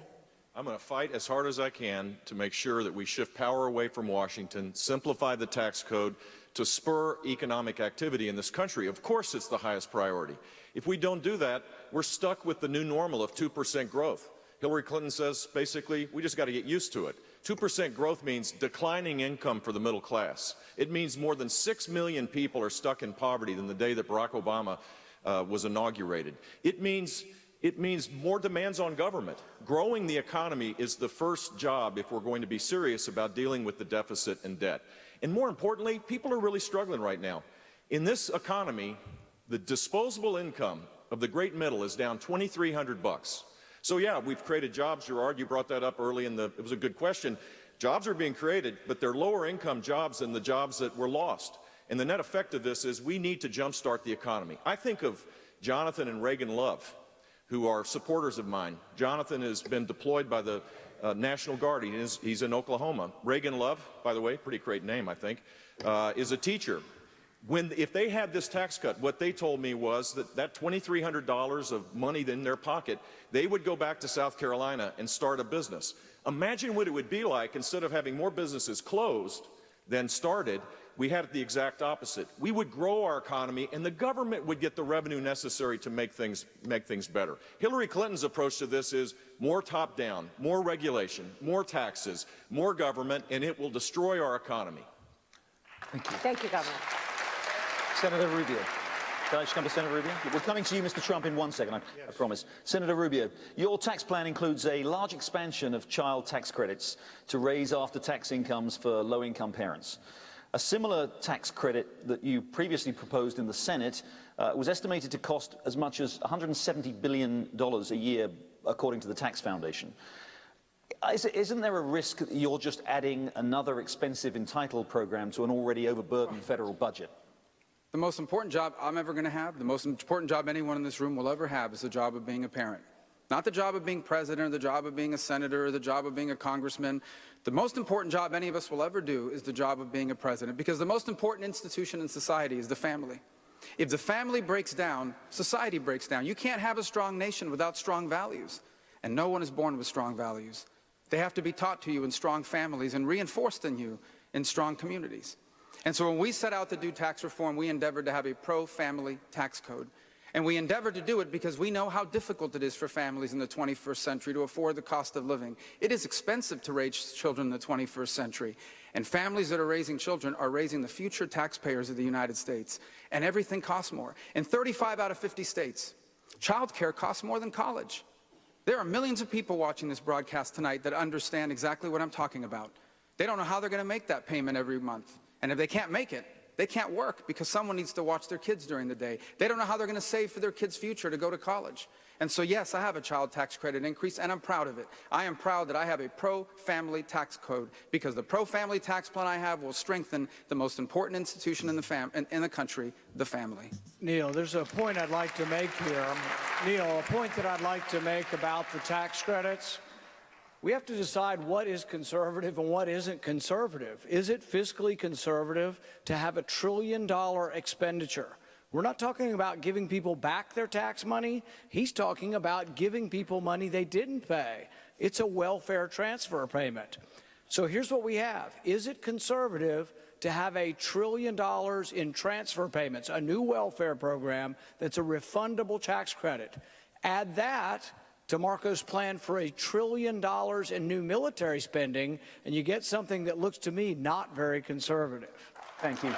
I'm going to fight as hard as I can to make sure that we shift power away from Washington, simplify the tax code to spur economic activity in this country. Of course, it's the highest priority. If we don't do that, we're stuck with the new normal of 2% growth. Hillary Clinton says, basically, we just got to get used to it. 2% growth means declining income for the middle class. It means more than 6 million people are stuck in poverty than the day that Barack Obama was inaugurated. It means more demands on government. Growing the economy is the first job if we're going to be serious about dealing with the deficit and debt. And more importantly, people are really struggling right now. In this economy, the disposable income of the great middle is down $2,300. So yeah, we've created jobs. Gerard, you brought that up early it was a good question. Jobs are being created, but they're lower income jobs than the jobs that were lost. And the net effect of this is we need to jumpstart the economy. I think of Jonathan and Reagan Love, who are supporters of mine. Jonathan has been deployed by the National Guard. He's in Oklahoma. Reagan Love, by the way, pretty great name, I think, is a teacher. If they had this tax cut, what they told me was that $2,300 of money in their pocket, they would go back to South Carolina and start a business. Imagine what it would be like, instead of having more businesses closed than started, we had it the exact opposite. We would grow our economy, and the government would get the revenue necessary to make things better. Hillary Clinton's approach to this is more top-down, more regulation, more taxes, more government, and it will destroy our economy. Thank you. Thank you, Governor. Senator Rubio. Can I just come to Senator Rubio? We're coming to you, Mr. Trump, in 1 second, I promise. Senator Rubio, your tax plan includes a large expansion of child tax credits to raise after-tax incomes for low-income parents. A similar tax credit that you previously proposed in the Senate was estimated to cost as much as $170 billion a year, according to the Tax Foundation. Isn't there a risk that you're just adding another expensive entitled program to an already overburdened federal budget? The most important job I'm ever going to have, the most important job anyone in this room will ever have, is the job of being a parent. Not the job of being president, or the job of being a senator, or the job of being a congressman. The most important job any of us will ever do is the job of being a president, because the most important institution in society is the family. If the family breaks down, society breaks down. You can't have a strong nation without strong values, and no one is born with strong values. They have to be taught to you in strong families and reinforced in you in strong communities. And so when we set out to do tax reform, we endeavored to have a pro-family tax code. And we endeavored to do it because we know how difficult it is for families in the 21st century to afford the cost of living. It is expensive to raise children in the 21st century. And families that are raising children are raising the future taxpayers of the United States. And everything costs more. In 35 out of 50 states, child care costs more than college. There are millions of people watching this broadcast tonight that understand exactly what I'm talking about. They don't know how they're going to make that payment every month. And if they can't make it, they can't work because someone needs to watch their kids during the day. They don't know how they're going to save for their kids' future to go to college. And so, yes, I have a child tax credit increase, and I'm proud of it. I am proud that I have a pro-family tax code, because the pro-family tax plan I have will strengthen the most important institution in the country, the family. Neil, there's a point I'd like to make here. Neil, a point that I'd like to make about the tax credits. We have to decide what is conservative and what isn't conservative. Is it fiscally conservative to have $1 trillion expenditure? We're not talking about giving people back their tax money. He's talking about giving people money they didn't pay. It's a welfare transfer payment. So here's what we have. Is it conservative to have $1 trillion in transfer payments, a new welfare program that's a refundable tax credit? Add that to Marco's plan for $1 trillion in new military spending, and you get something that looks to me not very conservative. Thank you.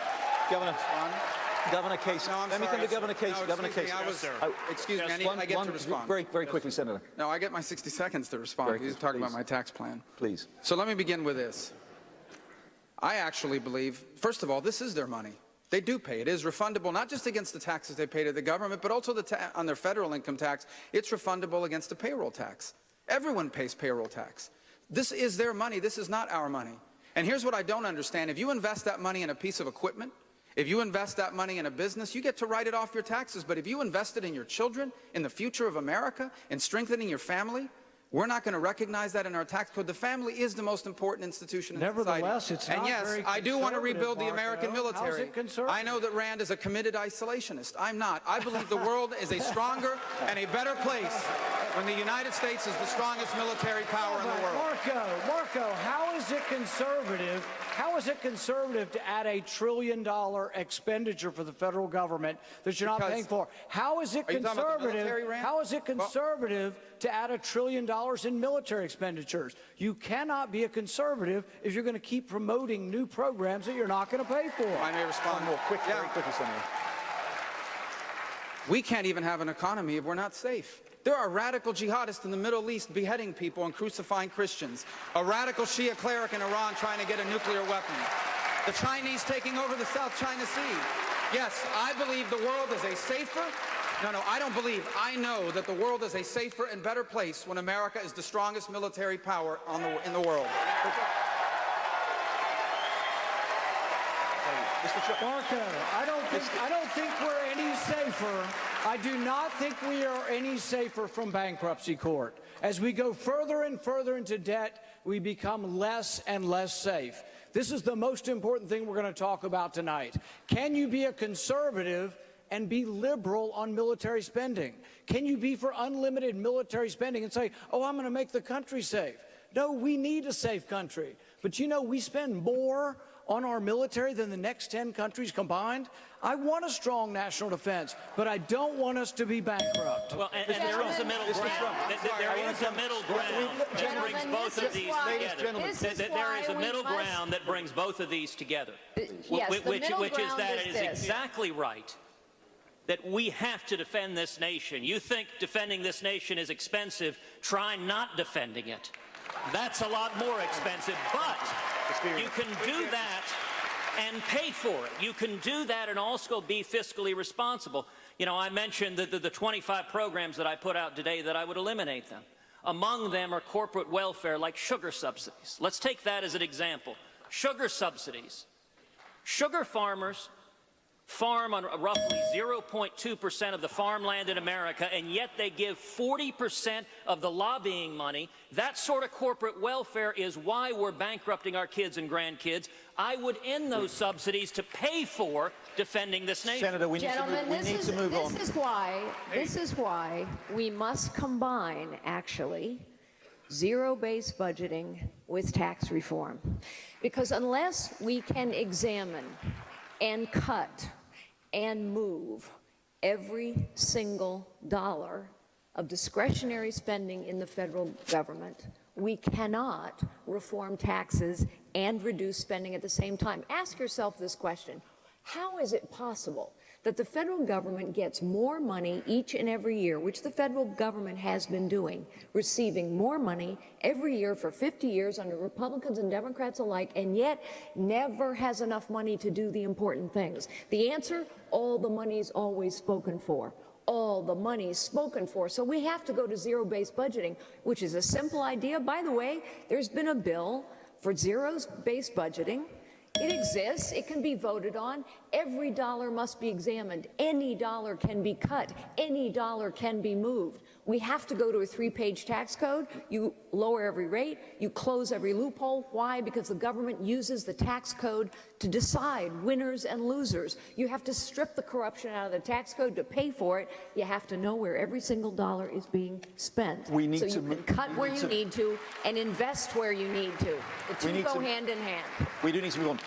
Governor Kasich. No, Let me come to Governor Kasich. Governor Kasich. Excuse me, I get to respond. Very quickly, Senator. No, I get my 60 seconds to respond. He's talking about my tax plan. Please. So let me begin with this. I actually believe, first of all, this is their money. They do pay. It is refundable, not just against the taxes they pay to the government, but also on their federal income tax. It's refundable against the payroll tax. Everyone pays payroll tax. This is their money. This is not our money. And here's what I don't understand. If you invest that money in a piece of equipment, if you invest that money in a business, you get to write it off your taxes. But if you invest it in your children, in the future of America, in strengthening your family, we're not going to recognize that in our tax code. The family is the most important institution in society. Nevertheless, it's not very conservative. And yes, I do want to rebuild the American Marco. military. How's it conservative? I know that Rand is a committed isolationist. I'm not. I believe the world is a stronger and a better place when the United States is the strongest military power in the world. Marco, how is it conservative? How is it conservative to add $1 trillion expenditure for the federal government that you're not paying for? How is it conservative? How is it conservative to add $1 trillion in military expenditures? You cannot be a conservative if you're going to keep promoting new programs that you're not going to pay for. I may respond more quickly. Very quickly, Senator. We can't even have an economy if we're not safe. There are radical jihadists in the Middle East beheading people and crucifying Christians. A radical Shia cleric in Iran trying to get a nuclear weapon. The Chinese taking over the South China Sea. Yes, I believe the world is a safer... No, I don't believe. I know that the world is a safer and better place when America is the strongest military power in the world. Marco, I don't think we're any safer. I do not think we are any safer from bankruptcy court. As we go further and further into debt, we become less and less safe. This is the most important thing we're going to talk about tonight. Can you be a conservative and be liberal on military spending? Can you be for unlimited military spending and say, oh, I'm going to make the country safe? No, we need a safe country. But you know, we spend more on our military than the next 10 countries combined. I want a strong national defense, but I don't want us to be bankrupt. Well, and there is a middle ground. There is a middle ground that brings both of these together. There is a middle ground that brings both of these together, which is that it is exactly right that we have to defend this nation. You think defending this nation is expensive, try not defending it. That's a lot more expensive, but you can do that and pay for it. You can do that and also be fiscally responsible. You know, I mentioned the 25 programs that I put out today that I would eliminate them. Among them are corporate welfare like sugar subsidies. Let's take that as an example. Sugar subsidies. Sugar farmers farm on roughly 0.2% of the farmland in America, and yet they give 40% of the lobbying money. That sort of corporate welfare is why we're bankrupting our kids and grandkids. I would end those subsidies to pay for defending this nation. Senator, we need to move on. This is why we must combine, actually, zero-based budgeting with tax reform. Because unless we can examine and cut and move every single dollar of discretionary spending in the federal government, we cannot reform taxes and reduce spending at the same time. Ask yourself this question: how is it possible that the federal government gets more money each and every year, which the federal government has been doing, receiving more money every year for 50 years under Republicans and Democrats alike, and yet never has enough money to do the important things? The answer: all the money is always spoken for. All the money is spoken for. So we have to go to zero-based budgeting, which is a simple idea. By the way, there's been a bill for zero-based budgeting. It exists. It can be voted on. Every dollar must be examined. Any dollar can be cut. Any dollar can be moved. We have to go to a 3-page tax code. You lower every rate. You close every loophole. Why? Because the government uses the tax code to decide winners and losers. You have to strip the corruption out of the tax code to pay for it. You have to know where every single dollar is being spent. We need so you can cut where you need to and invest where you need to. The two go hand in hand. We do need to move on.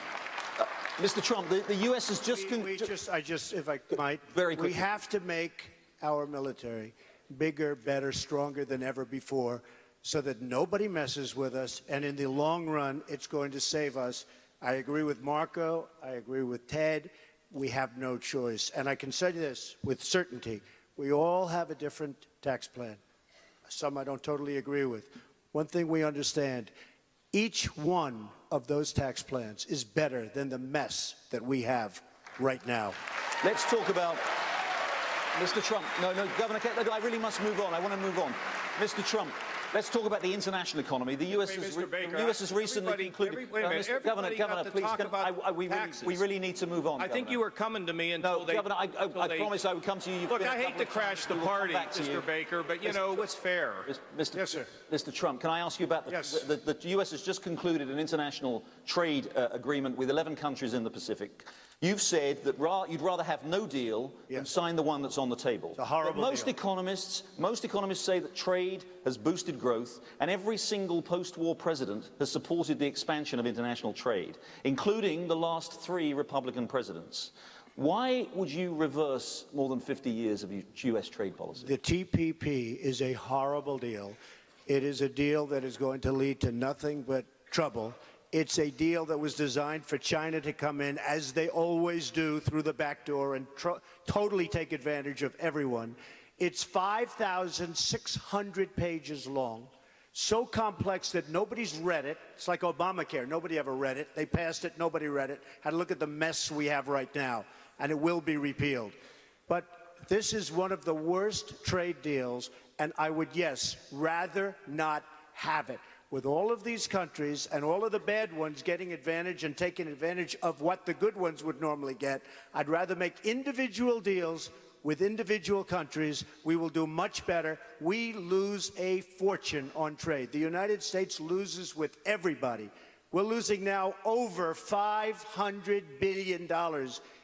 Mr. Trump, the U.S. has just... if I might, very quickly. We have to make our military bigger, better, stronger than ever before so that nobody messes with us, and in the long run, it's going to save us. I agree with Marco. I agree with Ted. We have no choice. And I can say this with certainty. We all have a different tax plan. Some I don't totally agree with. One thing we understand, each one of those tax plans is better than the mess that we have right now. Let's talk about Mr. Trump. No, Governor, I really must move on. I want to move on. Mr. Trump, let's talk about the international economy. The U.S. has recently concluded... Governor, please, we really need to move on. I think you were coming to me until they... Governor, I promised I would come to you. Look, I hate to crash the party, Mr. Baker, but, you know, what's fair? Yes, sir. Mr. Trump, can I ask you about the U.S. has just concluded an international trade agreement with 11 countries in the Pacific. You've said that you'd rather have no deal than sign the one that's on the table. It's a horrible deal. Most economists say that trade has boosted growth, and every single post-war president has supported the expansion of international trade, including the last 3 Republican presidents. Why would you reverse more than 50 years of U.S. trade policy? The TPP is a horrible deal. It is a deal that is going to lead to nothing but trouble. It's a deal that was designed for China to come in, as they always do, through the back door and totally take advantage of everyone. It's 5,600 pages long, so complex that nobody's read it. It's like Obamacare. Nobody ever read it. They passed it. Nobody read it. Had to look at the mess we have right now, and it will be repealed. But this is one of the worst trade deals, and I would, yes, rather not have it. with all of these countries and all of the bad ones getting advantage and taking advantage of what the good ones would normally get, I'd rather make individual deals with individual countries. We will do much better. We lose a fortune on trade. The United States loses with everybody. We're losing now over $500 billion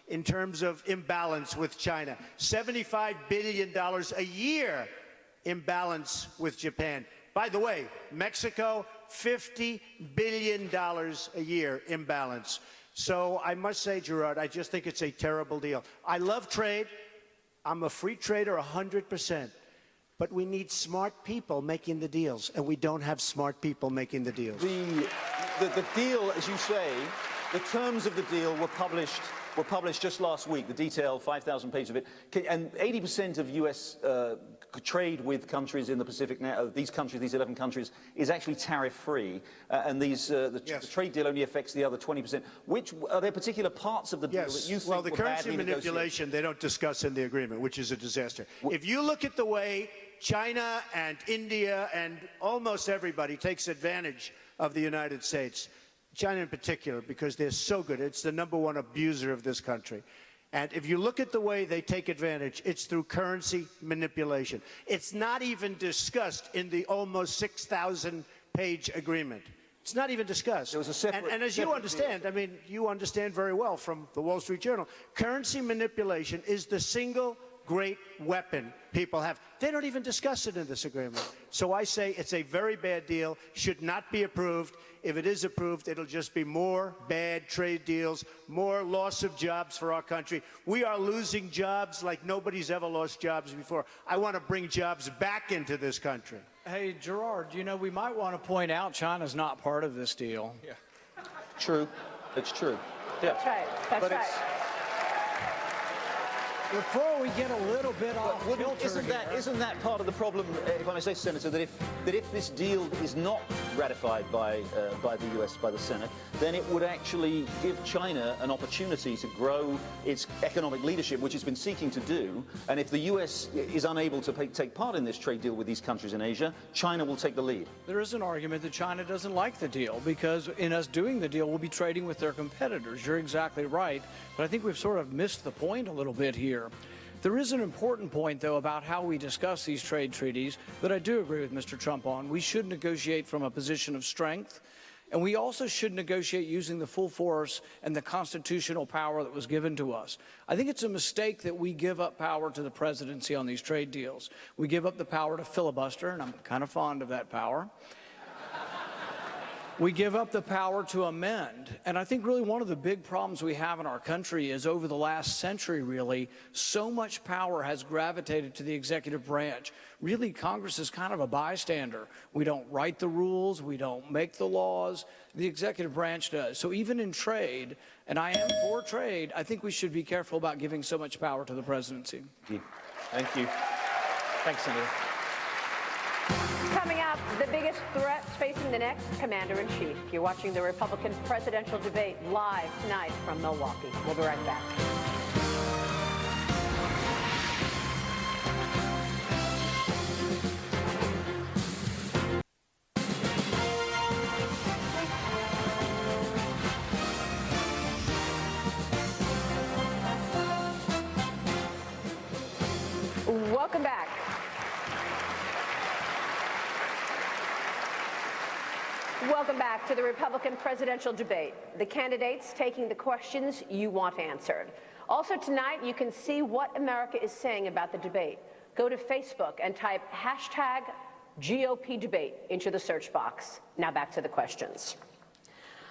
in terms of imbalance with China, $75 billion a year imbalance with Japan. By the way, Mexico, $50 billion a year imbalance. So I must say, Gerard, I just think it's a terrible deal. I love trade. I'm a free trader 100%. But we need smart people making the deals, and we don't have smart people making the deals. The deal, as you say, the terms of the deal were published just last week, the detail, 5,000 pages of it. And 80% of U.S. trade with countries in the Pacific, these countries, these 11 countries, is actually tariff-free. And the trade deal only affects the other 20%. Are there particular parts of the deal that you think well, the were currency badly manipulation, they don't discuss in the agreement, which is a disaster. If you look at the way China and India and almost everybody takes advantage of the United States, China in particular, because they're so good. It's the #1 abuser of this country. And if you look at the way they take advantage, it's through currency manipulation. It's not even discussed in the almost 6,000-page agreement. It's not even discussed. There was a separate, and as you understand, I mean, you understand very well from the Wall Street Journal, currency manipulation is the single great weapon people have. They don't even discuss it in this agreement. So I say it's a very bad deal, should not be approved. If it is approved, it'll just be more bad trade deals, more loss of jobs for our country. We are losing jobs like nobody's ever lost jobs before. I want to bring jobs back into this country. Hey, Gerard, you know, we might want to point out China's not part of this deal. Yeah. True. It's true. Yeah. That's right. That's right. Before we get a little bit off kilter isn't that part of the problem, if I may say, Senator, that if this deal is not ratified by the US, by the Senate, then it would actually give China an opportunity to grow its economic leadership, which it's been seeking to do. And if the US is unable to take part in this trade deal with these countries in Asia, China will take the lead. There is an argument that China doesn't like the deal because in us doing the deal, we'll be trading with their competitors. You're exactly right. But I think we've sort of missed the point a little bit here. There is an important point, though, about how we discuss these trade treaties that I do agree with Mr. Trump on. We should negotiate from a position of strength, and we also should negotiate using the full force and the constitutional power that was given to us. I think it's a mistake that we give up power to the presidency on these trade deals. We give up the power to filibuster, and I'm kind of fond of that power. We give up the power to amend. And I think really one of the big problems we have in our country is over the last century, really, so much power has gravitated to the executive branch. Really, Congress is kind of a bystander. We don't write the rules. We don't make the laws. The executive branch does. So even in trade, and I am for trade, I think we should be careful about giving so much power to the presidency. Thank you. Thanks, Senator. Coming up, the biggest threats facing the next commander-in-chief. You're watching the Republican presidential debate live tonight from Milwaukee. We'll be right back. Welcome back. Welcome back to the Republican presidential debate. The candidates taking the questions you want answered. Also tonight, you can see what America is saying about the debate. Go to Facebook and type #GOP debate into the search box. Now back to the questions.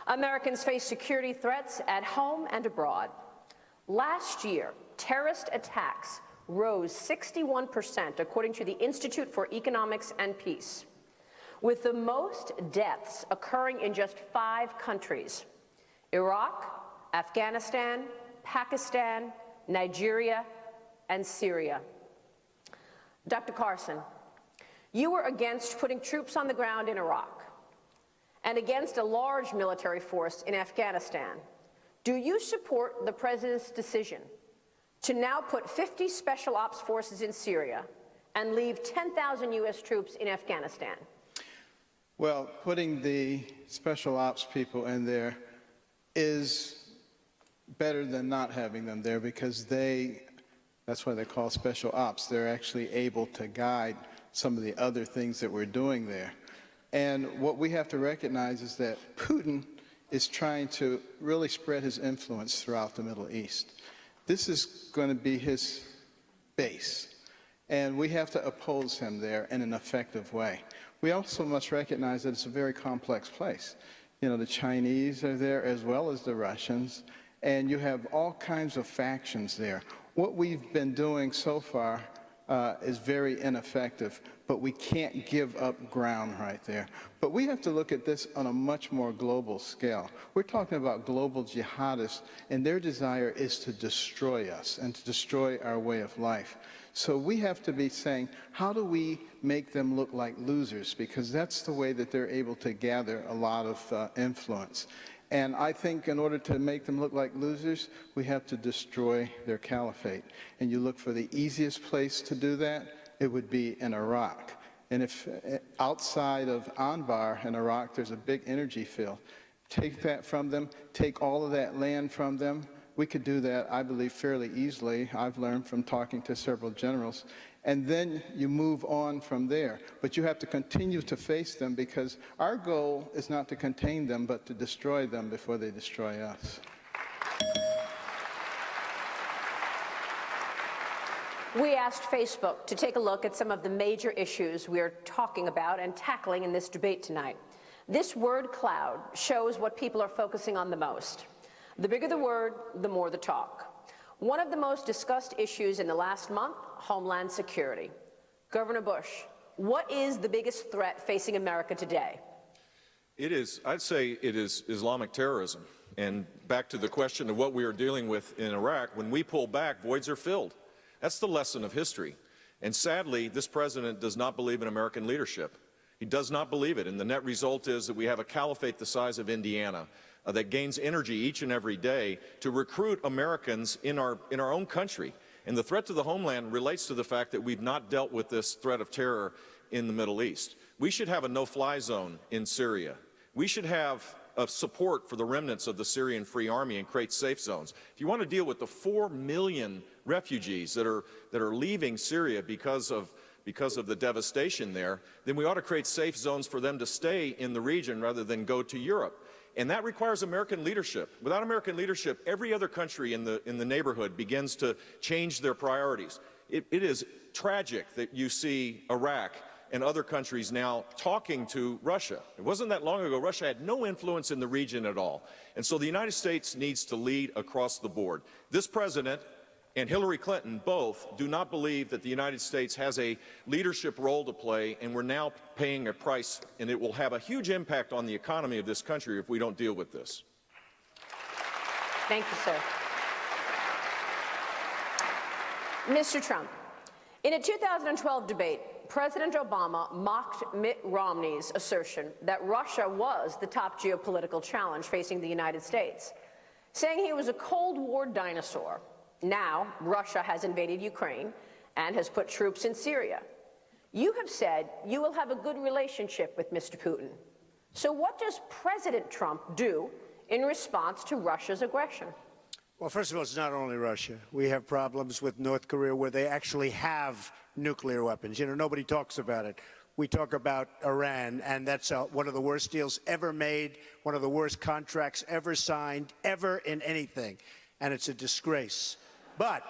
Americans face security threats at home and abroad. Last year, terrorist attacks rose 61%, according to the Institute for Economics and Peace, with the most deaths occurring in just 5 countries: Iraq, Afghanistan, Pakistan, Nigeria, and Syria. Dr. Carson, you were against putting troops on the ground in Iraq and against a large military force in Afghanistan. Do you support the president's decision to now put 50 special ops forces in Syria and leave 10,000 U.S. troops in Afghanistan? Well, putting the special ops people in there is better than not having them there because that's why they're called special ops. They're actually able to guide some of the other things that we're doing there. And what we have to recognize is that Putin is trying to really spread his influence throughout the Middle East. This is going to be his base, and we have to oppose him there in an effective way. We also must recognize that it's a very complex place. You know, the Chinese are there as well as the Russians, and you have all kinds of factions there. What we've been doing so far is very ineffective, but we can't give up ground right there. But we have to look at this on a much more global scale. We're talking about global jihadists, and their desire is to destroy us and to destroy our way of life. So we have to be saying, how do we make them look like losers? Because that's the way that they're able to gather a lot of influence. And I think in order to make them look like losers, we have to destroy their caliphate. And you look for the easiest place to do that, it would be in Iraq. And if outside of Anbar in Iraq, there's a big energy field. Take that from them, take all of that land from them. We could do that, I believe, fairly easily. I've learned from talking to several generals. And then you move on from there. But you have to continue to face them because our goal is not to contain them, but to destroy them before they destroy us. We asked Facebook to take a look at some of the major issues we are talking about and tackling in this debate tonight. This word cloud shows what people are focusing on the most. The bigger the word, the more the talk. One of the most discussed issues in the last month, Homeland Security. Governor Bush, what is the biggest threat facing America today? I'd say it is Islamic terrorism. And back to the question of what we are dealing with in Iraq, when we pull back, voids are filled. That's the lesson of history. And sadly, this president does not believe in American leadership. He does not believe it. And the net result is that we have a caliphate the size of Indiana that gains energy each and every day to recruit Americans in our own country. And the threat to the homeland relates to the fact that we've not dealt with this threat of terror in the Middle East. We should have a no-fly zone in Syria. We should have support for the remnants of the Syrian Free Army and create safe zones. If you want to deal with the 4 million refugees that are leaving Syria because of the devastation there, then we ought to create safe zones for them to stay in the region rather than go to Europe. And that requires American leadership. Without American leadership, every other country in the neighborhood begins to change their priorities. It is tragic that you see Iraq and other countries now talking to Russia. It wasn't that long ago, Russia had no influence in the region at all. And so the United States needs to lead across the board. This president and Hillary Clinton both do not believe that the United States has a leadership role to play, and we're now paying a price, and it will have a huge impact on the economy of this country if we don't deal with this. Thank you, sir. Mr. Trump, in a 2012 debate, President Obama mocked Mitt Romney's assertion that Russia was the top geopolitical challenge facing the United States, saying he was a Cold War dinosaur. Now, Russia has invaded Ukraine and has put troops in Syria. You have said you will have a good relationship with Mr. Putin. So what does President Trump do in response to Russia's aggression? Well, first of all, it's not only Russia. We have problems with North Korea where they actually have nuclear weapons. You know, nobody talks about it. We talk about Iran, and that's one of the worst deals ever made, one of the worst contracts ever signed, ever in anything. And it's a disgrace. But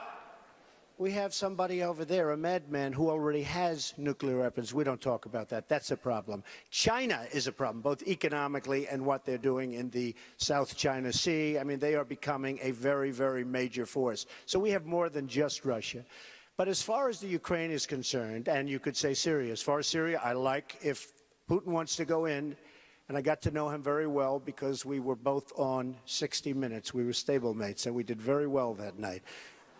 we have somebody over there, a madman, who already has nuclear weapons. We don't talk about that. That's a problem. China is a problem, both economically and what they're doing in the South China Sea. I mean, they are becoming a very, very major force. So we have more than just Russia. But as far as the Ukraine is concerned, and you could say Syria, as far as Syria, I like if Putin wants to go in, and I got to know him very well because we were both on 60 Minutes. We were stablemates, and we did very well that night.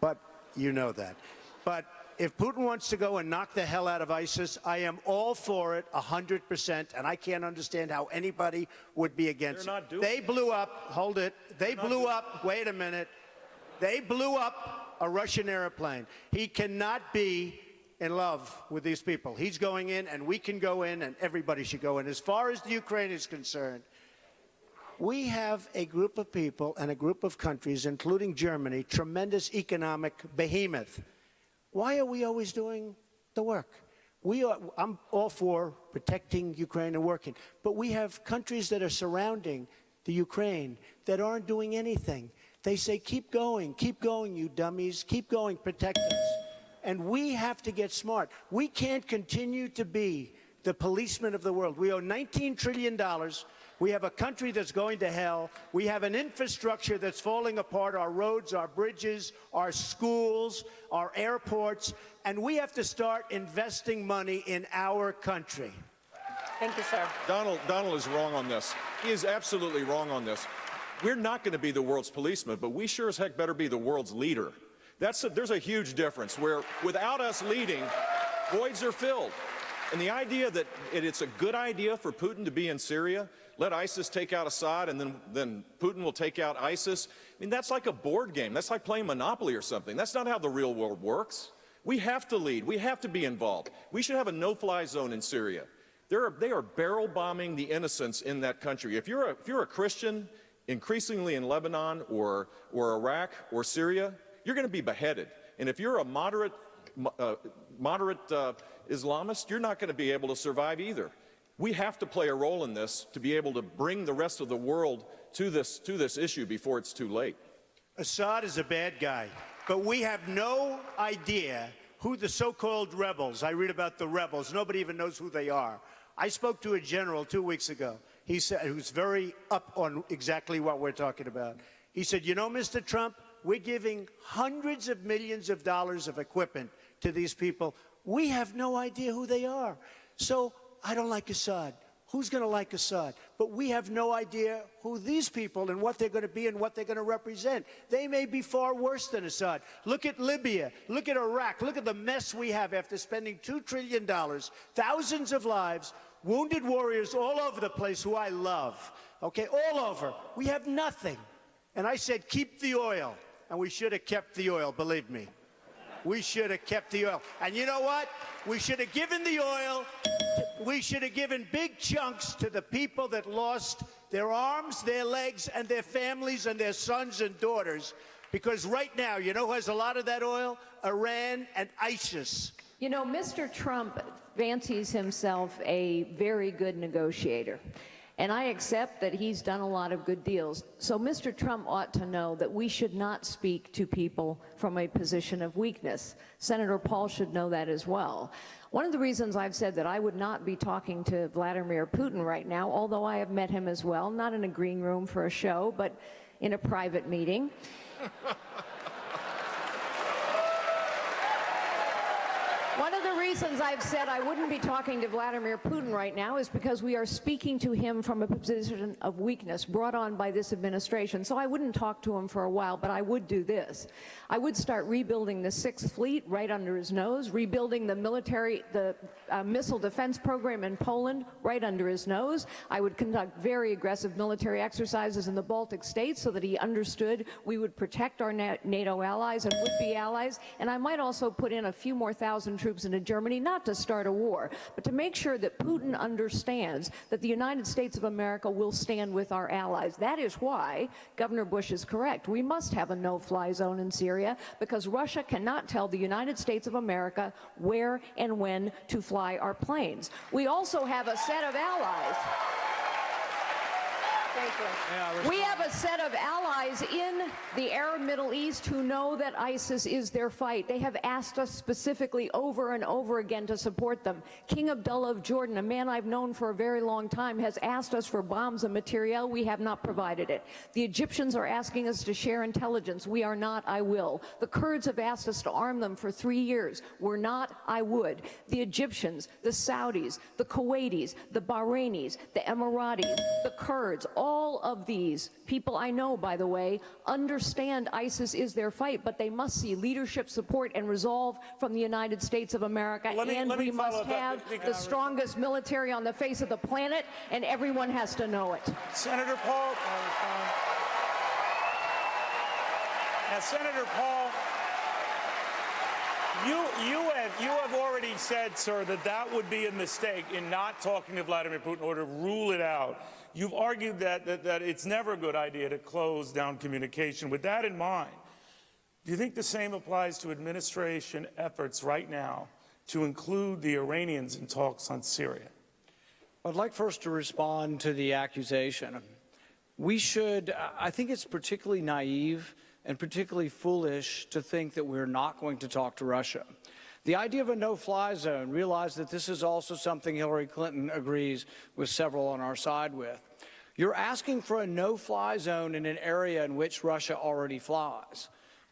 But you know that. But if Putin wants to go and knock the hell out of ISIS, I am all for it 100%, and I can't understand how anybody would be against it. They blew up, hold it, they blew up, wait a minute, they blew up a Russian airplane. He cannot be in love with these people. He's going in, and we can go in, and everybody should go in. As far as the Ukraine is concerned, we have a group of people and a group of countries, including Germany, tremendous economic behemoth. Why are we always doing the work? I'm all for protecting Ukraine and working, but we have countries that are surrounding the Ukraine that aren't doing anything. They say, keep going, you dummies, keep going, protect us. And we have to get smart. We can't continue to be the policemen of the world. We owe $19 trillion. We have a country that's going to hell. We have an infrastructure that's falling apart, our roads, our bridges, our schools, our airports, and we have to start investing money in our country. Thank you, sir. Donald is wrong on this. He is absolutely wrong on this. We're not going to be the world's policeman, but we sure as heck better be the world's leader. There's a huge difference where without us leading, voids are filled. And the idea that it's a good idea for Putin to be in Syria, let ISIS take out Assad, and then Putin will take out ISIS, I mean, that's like a board game. That's like playing Monopoly or something. That's not how the real world works. We have to lead. We have to be involved. We should have a no-fly zone in Syria. They are barrel bombing the innocents in that country. If you're a Christian, increasingly in Lebanon or Iraq or Syria, you're going to be beheaded. And if you're a moderate Islamist, you're not going to be able to survive either. We have to play a role in this to be able to bring the rest of the world to this issue before it's too late. Assad is a bad guy, but we have no idea who the so-called rebels, I read about the rebels, nobody even knows who they are. I spoke to a general 2 weeks ago. He said, who's very up on exactly what we're talking about. He said, you know, Mr. Trump, we're giving hundreds of millions of dollars of equipment to these people. We have no idea who they are. So I don't like Assad. Who's going to like Assad? But we have no idea who these people and what they're going to be and what they're going to represent. They may be far worse than Assad. Look at Libya. Look at Iraq. Look at the mess we have after spending $2 trillion, thousands of lives, wounded warriors all over the place who I love. Okay, all over. We have nothing. And I said, keep the oil. And we should have kept the oil, believe me. We should have kept the oil. And you know what? We should have given the oil. We should have given big chunks to the people that lost their arms, their legs, and their families and their sons and daughters. Because right now, you know who has a lot of that oil? Iran and ISIS. You know, Mr. Trump fancies himself a very good negotiator. And I accept that he's done a lot of good deals. So Mr. Trump ought to know that we should not speak to people from a position of weakness. Senator Paul should know that as well. One of the reasons I've said that I would not be talking to Vladimir Putin right now, although I have met him as well, not in a green room for a show, but in a private meeting. One of the reasons I've said I wouldn't be talking to Vladimir Putin right now is because we are speaking to him from a position of weakness brought on by this administration. So I wouldn't talk to him for a while, but I would do this. I would start rebuilding the 6th Fleet right under his nose, rebuilding the missile defense program in Poland right under his nose. I would conduct very aggressive military exercises in the Baltic states so that he understood we would protect our NATO allies and would-be allies. And I might also put in a few more thousand troops into Germany, not to start a war, but to make sure that Putin understands that the United States of America will stand with our allies. That is why Governor Bush is correct. We must have a no-fly zone in Syria because Russia cannot tell the United States of America where and when to fly our planes. We also have a set of allies. Thank you. We have a set of allies in the Arab Middle East who know that ISIS is their fight. They have asked us specifically over and over again to support them. King Abdullah of Jordan, a man I've known for a very long time, has asked us for bombs and materiel. We have not provided it. The Egyptians are asking us to share intelligence. We are not, I will. The Kurds have asked us to arm them for 3 years. We're not, I would. The Egyptians, the Saudis, the Kuwaitis, the Bahrainis, the Emiratis, the Kurds, all of these people I know, by the way, understand ISIS is their fight, but they must see leadership, support, and resolve from the United States of America. And we must have the strongest military on the face of the planet, and everyone has to know it. Senator Paul. Now, Senator Paul. You have already said, sir, that that would be a mistake in not talking to Vladimir Putin or to rule it out. You've argued that it's never a good idea to close down communication. With that in mind, do you think the same applies to administration efforts right now to include the Iranians in talks on Syria? I'd like first to respond to the accusation. I think it's particularly naive and particularly foolish to think that we're not going to talk to Russia. The idea of a no-fly zone, realize that this is also something Hillary Clinton agrees with several on our side with. You're asking for a no-fly zone in an area in which Russia already flies.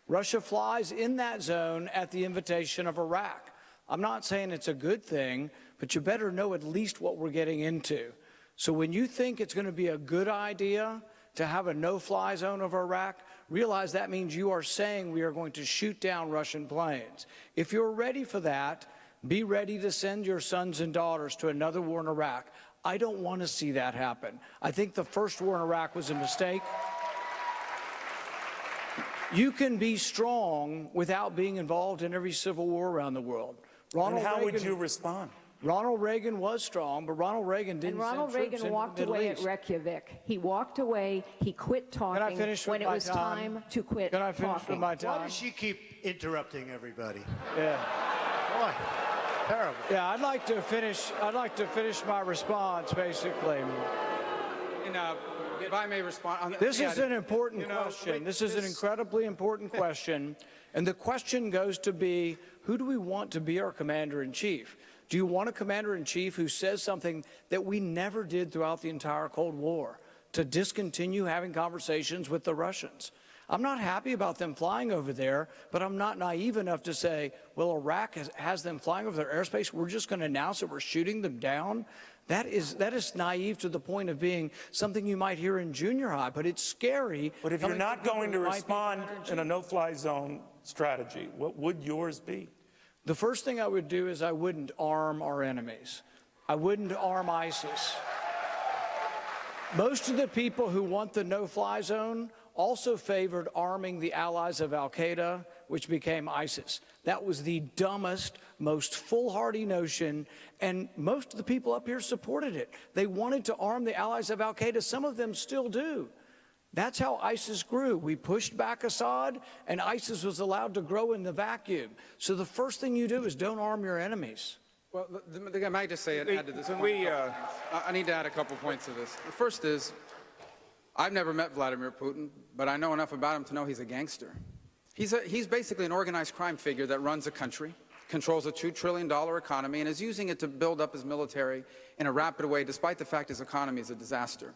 Russia flies in that zone at the invitation of Iraq. I'm not saying it's a good thing, but you better know at least what we're getting into. So when you think it's going to be a good idea to have a no-fly zone over Iraq, realize that means you are saying we are going to shoot down Russian planes. If you're ready for that, be ready to send your sons and daughters to another war in Iraq. I don't want to see that happen. I think the first war in Iraq was a mistake. You can be strong without being involved in every civil war around the world. And how would you respond? Ronald Reagan was strong, but Ronald Reagan didn't send troops into the Middle East. And Ronald Reagan walked away at Reykjavik. He walked away. He quit talking when it was time to quit talking. Can I finish with my time? Why does she keep interrupting everybody? Yeah. Boy, terrible. Yeah, I'd like to finish my response, basically. And, if I may respond. This is an important question. This is an incredibly important question. And the question goes to be, who do we want to be our commander-in-chief? Do you want a commander-in-chief who says something that we never did throughout the entire Cold War, to discontinue having conversations with the Russians? I'm not happy about them flying over there, but I'm not naive enough to say, well, Iraq has them flying over their airspace. We're just going to announce that we're shooting them down. That is naive to the point of being something you might hear in junior high, but it's scary. But if you're not going to respond in a no-fly zone strategy, what would yours be? The first thing I would do is I wouldn't arm our enemies. I wouldn't arm ISIS. Most of the people who want the no-fly zone also favored arming the allies of al-Qaeda, which became ISIS. That was the dumbest, most foolhardy notion, and most of the people up here supported it. They wanted to arm the allies of al-Qaeda. Some of them still do. That's how ISIS grew. We pushed back Assad, and ISIS was allowed to grow in the vacuum. So the first thing you do is don't arm your enemies. Well, I might just say, add to this point. I need to add a couple points to this. The first is, I've never met Vladimir Putin, but I know enough about him to know he's a gangster. He's basically an organized crime figure that runs a country, controls a $2 trillion economy, and is using it to build up his military in a rapid way, despite the fact his economy is a disaster.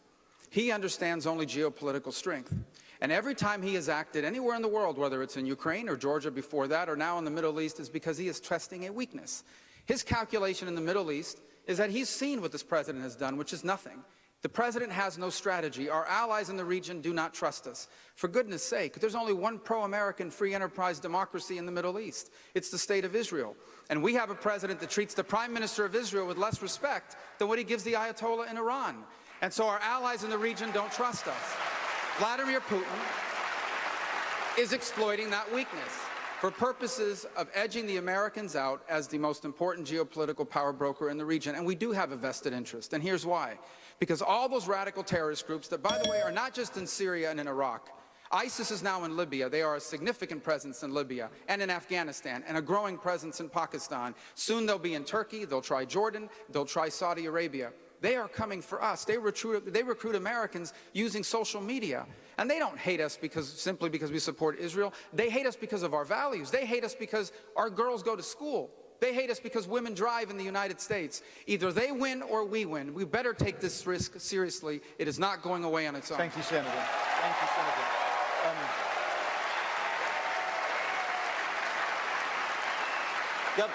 He understands only geopolitical strength. And every time he has acted anywhere in the world, whether it's in Ukraine or Georgia before that, or now in the Middle East, is because he is testing a weakness. His calculation in the Middle East is that he's seen what this president has done, which is nothing. The president has no strategy. Our allies in the region do not trust us. For goodness sake, there's only one pro-American free enterprise democracy in the Middle East. It's the state of Israel. And we have a president that treats the prime minister of Israel with less respect than what he gives the Ayatollah in Iran. And so our allies in the region don't trust us. Vladimir Putin is exploiting that weakness for purposes of edging the Americans out as the most important geopolitical power broker in the region. And we do have a vested interest. And here's why. Because all those radical terrorist groups that, by the way, are not just in Syria and in Iraq. ISIS is now in Libya. They are a significant presence in Libya and in Afghanistan and a growing presence in Pakistan. Soon they'll be in Turkey. They'll try Jordan. They'll try Saudi Arabia. They are coming for us. They recruit Americans using social media. And they don't hate us simply because we support Israel. They hate us because of our values. They hate us because our girls go to school. They hate us because women drive in the United States. Either they win or we win. We better take this risk seriously. It is not going away on its own. Thank you, Senator. Thank you, Senator.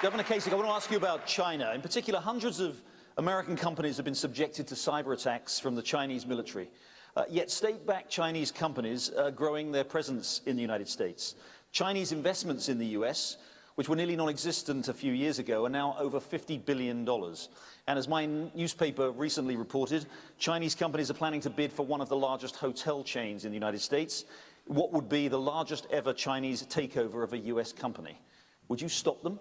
Governor Kasich, I want to ask you about China. In particular, hundreds of American companies have been subjected to cyber attacks from the Chinese military. Yet state-backed Chinese companies are growing their presence in the United States. Chinese investments in the US, which were nearly non-existent a few years ago, are now over $50 billion. And as my newspaper recently reported, Chinese companies are planning to bid for one of the largest hotel chains in the United States. what would be the largest ever Chinese takeover of a US company. Would you stop them?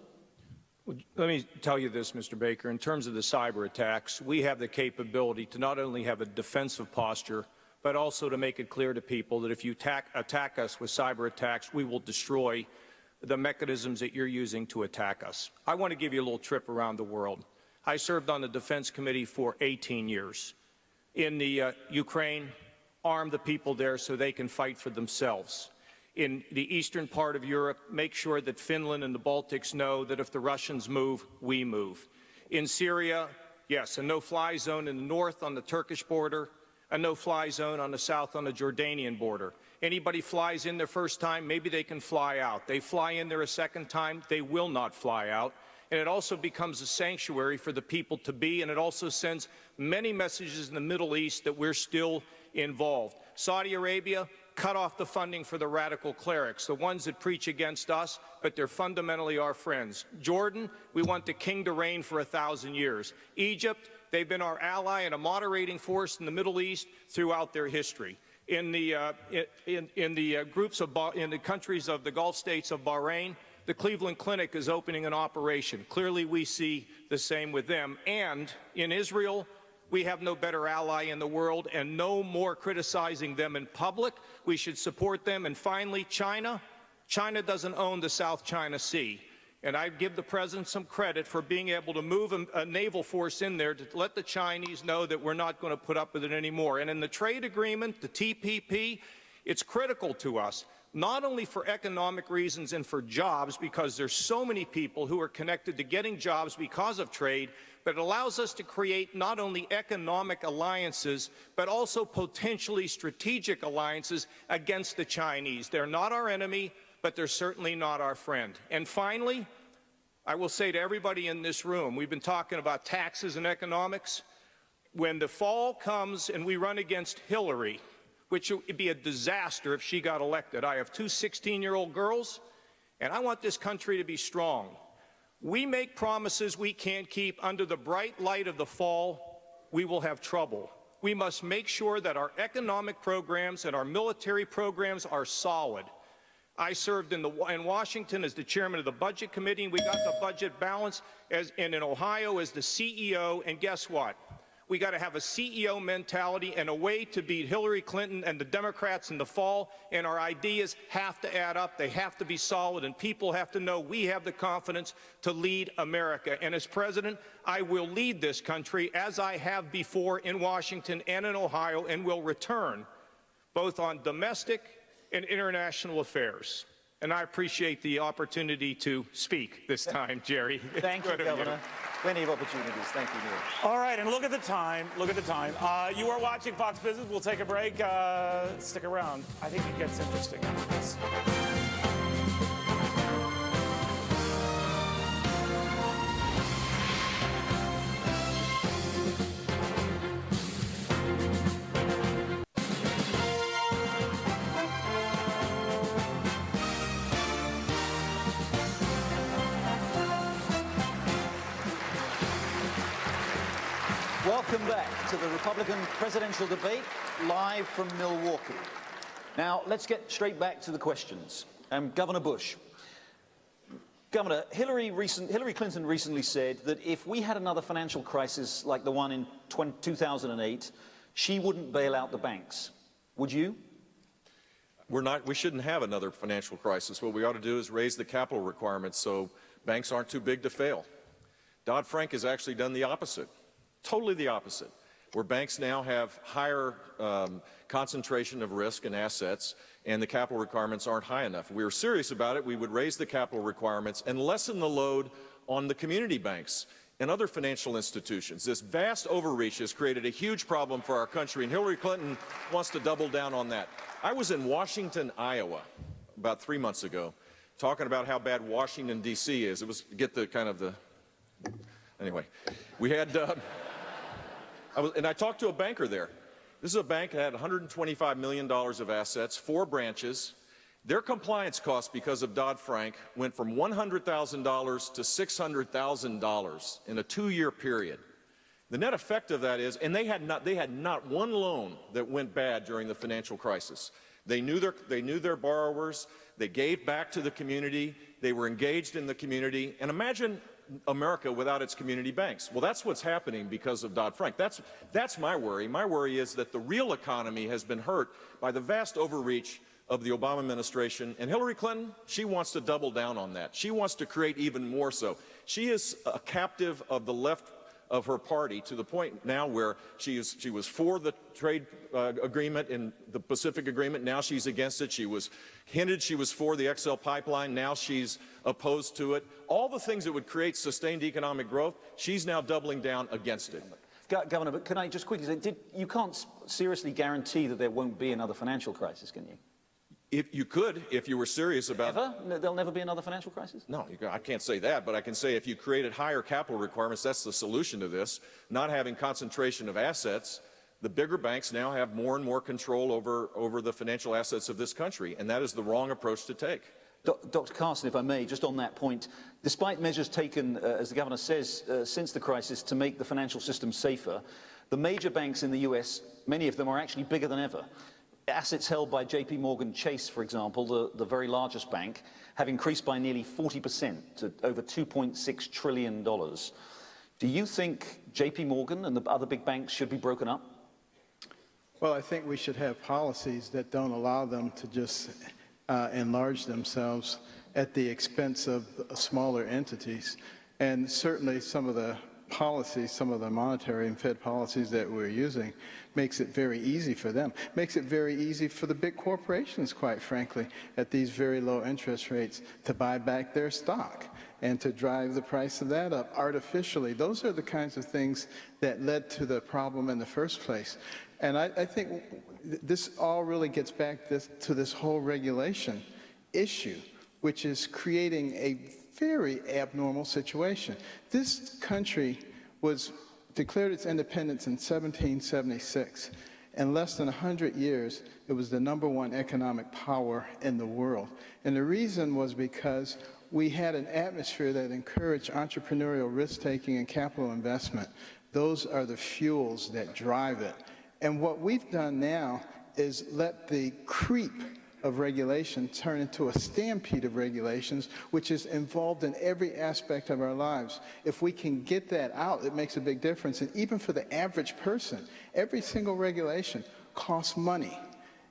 Let me tell you this, Mr. Baker. In terms of the cyber attacks, we have the capability to not only have a defensive posture, but also to make it clear to people that if you attack us with cyber attacks, we will destroy the mechanisms that you're using to attack us. I want to give you a little trip around the world. I served on the Defense Committee for 18 years. In the Ukraine, arm the people there so they can fight for themselves. In the eastern part of Europe, make sure that Finland and the Baltics know that if the Russians move, we move. In Syria, yes, a no-fly zone in the north on the Turkish border, a no-fly zone on the south on the Jordanian border. Anybody flies in their first time, maybe they can fly out. They fly in there a second time, they will not fly out. And it also becomes a sanctuary for the people to be, and it also sends many messages in the Middle East that we're still involved. Saudi Arabia, cut off the funding for the radical clerics, the ones that preach against us, but they're fundamentally our friends. Jordan, we want the king to reign for 1,000 years. Egypt, they've been our ally and a moderating force in the Middle East throughout their history. In the countries of the Gulf states of Bahrain, the Cleveland Clinic is opening an operation. Clearly, we see the same with them. And in Israel, we have no better ally in the world, and no more criticizing them in public. We should support them. And finally, China. China doesn't own the South China Sea. And I give the president some credit for being able to move a naval force in there to let the Chinese know that we're not going to put up with it anymore. And in the trade agreement, the TPP, it's critical to us, not only for economic reasons and for jobs, because there's so many people who are connected to getting jobs because of trade, but it allows us to create not only economic alliances, but also potentially strategic alliances against the Chinese. They're not our enemy, but they're certainly not our friend. And finally, I will say to everybody in this room, we've been talking about taxes and economics. When the fall comes and we run against Hillary, which would be a disaster if she got elected. I have two 16-year-old girls, and I want this country to be strong. We make promises we can't keep under the bright light of the fall, we will have trouble. We must make sure that our economic programs and our military programs are solid. I served in Washington as the chairman of the Budget Committee, and we got the budget balanced, and in Ohio as the CEO, and guess what? We got to have a CEO mentality and a way to beat Hillary Clinton and the Democrats in the fall, and our ideas have to add up. They have to be solid, and people have to know we have the confidence to lead America. And as president, I will lead this country as I have before in Washington and in Ohio, and will return both on domestic and international affairs. And I appreciate the opportunity to speak this time, Jerry. Thank you, Governor. Plenty of opportunities. Thank you, Neil. All right, and look at the time. Look at the time. You are watching Fox Business. We'll take a break. Stick around. I think it gets interesting after this. Welcome back to the Republican presidential debate, live from Milwaukee. Now, let's get straight back to the questions. Governor Bush. Governor, Hillary Clinton recently said that if we had another financial crisis like the one in 2008, she wouldn't bail out the banks. Would you? We shouldn't have another financial crisis. What we ought to do is raise the capital requirements so banks aren't too big to fail. Dodd-Frank has actually done the opposite. Totally the opposite, where banks now have higher concentration of risk and assets, and the capital requirements aren't high enough. If we were serious about it, we would raise the capital requirements and lessen the load on the community banks and other financial institutions. This vast overreach has created a huge problem for our country, and Hillary Clinton wants to double down on that. I was in Washington, Iowa, about 3 months ago, talking about how bad Washington, D.C. is. It was, get the kind of the, anyway, we had, and I talked to a banker there. This is a bank that had $125 million of assets, 4 branches. Their compliance costs because of Dodd-Frank went from $100,000 to $600,000 in a 2-year period. The net effect of that is, and they had not one loan that went bad during the financial crisis. They knew their borrowers. They gave back to the community. They were engaged in the community. And imagine America without its community banks. Well, that's what's happening because of Dodd-Frank. That's my worry. My worry is that the real economy has been hurt by the vast overreach of the Obama administration. And Hillary Clinton, she wants to double down on that. She wants to create even more so. She is a captive of the left of her party to the point now where she was for the trade agreement in the Pacific Agreement. Now she's against it. She was hinted she was for the XL pipeline. Now she's opposed to it. All the things that would create sustained economic growth, she's now doubling down against it. Governor, but can I just quickly say, you can't seriously guarantee that there won't be another financial crisis, can you? If you could, if you were serious about it. There'll never be another financial crisis? No, I can't say that, but I can say if you created higher capital requirements, that's the solution to this. Not having concentration of assets, the bigger banks now have more and more control over the financial assets of this country, and that is the wrong approach to take. Dr. Carson, if I may, just on that point, despite measures taken, as the governor says, since the crisis to make the financial system safer, the major banks in the US, many of them are actually bigger than ever. Assets held by JP Morgan Chase, for example, the very largest bank, have increased by nearly 40% to over $2.6 trillion. Do you think JP Morgan and the other big banks should be broken up? Well, I think we should have policies that don't allow them to just enlarge themselves at the expense of smaller entities. And certainly some of the policies, some of the monetary and Fed policies that we're using makes it very easy for them. Makes it very easy for the big corporations, quite frankly, at these very low interest rates to buy back their stock and to drive the price of that up artificially. Those are the kinds of things that led to the problem in the first place. And I think this all really gets back to this whole regulation issue, which is creating a very abnormal situation. This country declared its independence in 1776. In less than 100 years, it was the #1 economic power in the world. And the reason was because we had an atmosphere that encouraged entrepreneurial risk-taking and capital investment. Those are the fuels that drive it. And what we've done now is let the creep of regulation turn into a stampede of regulations, which is involved in every aspect of our lives. If we can get that out, it makes a big difference. And even for the average person, every single regulation costs money,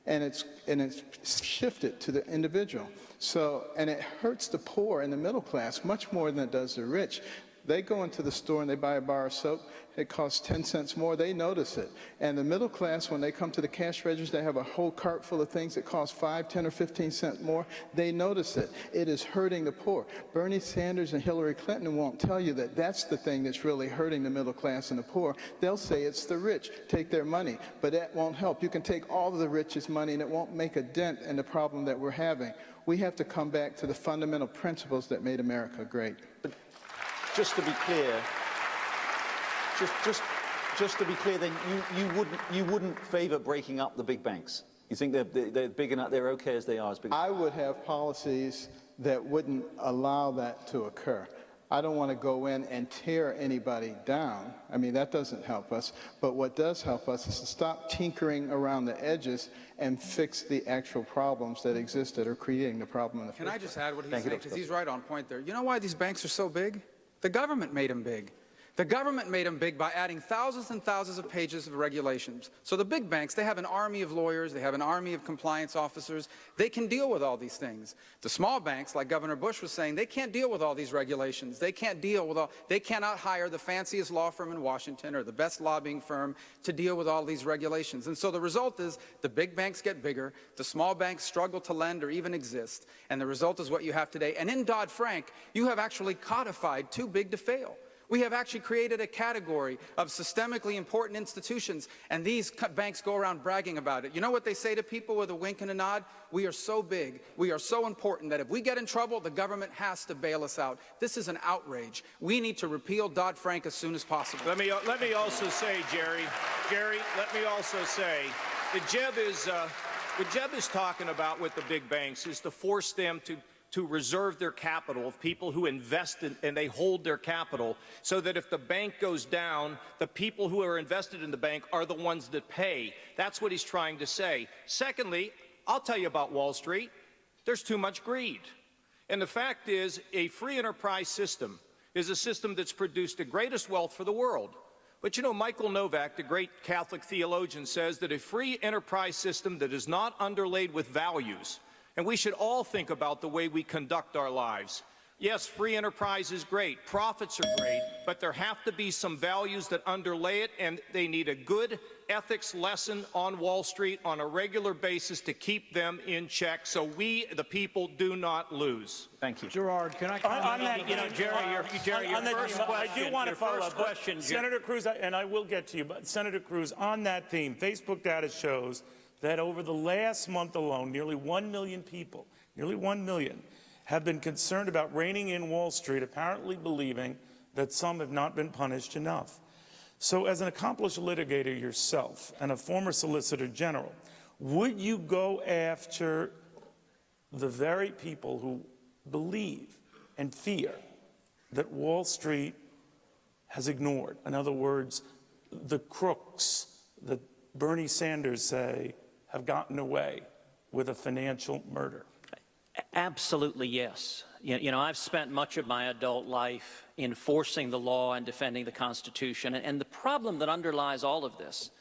and it's shifted to the individual. So, and it hurts the poor and the middle class much more than it does the rich. They go into the store and they buy a bar of soap. It costs 10 cents more. They notice it. And the middle class, when they come to the cash register, they have a whole cart full of things that cost 5, 10, or 15 cents more. They notice it. It is hurting the poor. Bernie Sanders and Hillary Clinton won't tell you that that's the thing that's really hurting the middle class and the poor. They'll say it's the rich. Take their money. But that won't help. You can take all of the rich's money and it won't make a dent in the problem that we're having. We have to come back to the fundamental principles that made America great. But just to be clear, just to be clear, then you wouldn't favor breaking up the big banks. You think they're big enough, they're okay as they are? I would have policies that wouldn't allow that to occur. I don't want to go in and tear anybody down. I mean, that doesn't help us. But what does help us is to stop tinkering around the edges and fix the actual problems that exist that are creating the problem in the first place. Can I just add what he's saying? Because he's right on point there. You know why these banks are so big? The government made them big. The government made them big by adding thousands and thousands of pages of regulations. So the big banks, they have an army of lawyers, they have an army of compliance officers. They can deal with all these things. The small banks, like Governor Bush was saying, they can't deal with all these regulations. They can't deal with they cannot hire the fanciest law firm in Washington or the best lobbying firm to deal with all these regulations. And so the result is the big banks get bigger, the small banks struggle to lend or even exist, and the result is what you have today. And in Dodd-Frank, you have actually codified too big to fail. We have actually created a category of systemically important institutions, and these banks go around bragging about it. You know what they say to people with a wink and a nod? We are so big, we are so important that if we get in trouble, the government has to bail us out. This is an outrage. We need to repeal Dodd-Frank as soon as possible. Let me also say, Jerry, let me also say, what Jeb is talking about with the big banks is to force them to reserve their capital of people who invest in, and they hold their capital so that if the bank goes down, the people who are invested in the bank are the ones that pay. That's what he's trying to say. Secondly, I'll tell you about Wall Street. There's too much greed. And the fact is, a free enterprise system is a system that's produced the greatest wealth for the world. But you know, Michael Novak, the great Catholic theologian, says that a free enterprise system that is not underlaid with values, and we should all think about the way we conduct our lives. Yes, free enterprise is great, profits are great, but there have to be some values that underlay it, and they need a good ethics lesson on Wall Street on a regular basis to keep them in check so we, the people, do not lose. Thank you. Gerard, can I comment on that? You know, Jerry, your first question, I do want to follow up. Question, Senator Cruz, and I will get to you, but Senator Cruz, on that theme, Facebook data shows that over the last month alone, nearly 1 million people, nearly 1 million, have been concerned about reining in Wall Street, apparently believing that some have not been punished enough. So as an accomplished litigator yourself and a former Solicitor General, would you go after the very people who believe and fear that Wall Street has ignored? In other words, the crooks that Bernie Sanders say have gotten away with a financial murder? Absolutely, yes. You know, I've spent much of my adult life enforcing the law and defending the Constitution. And the problem that underlies all of this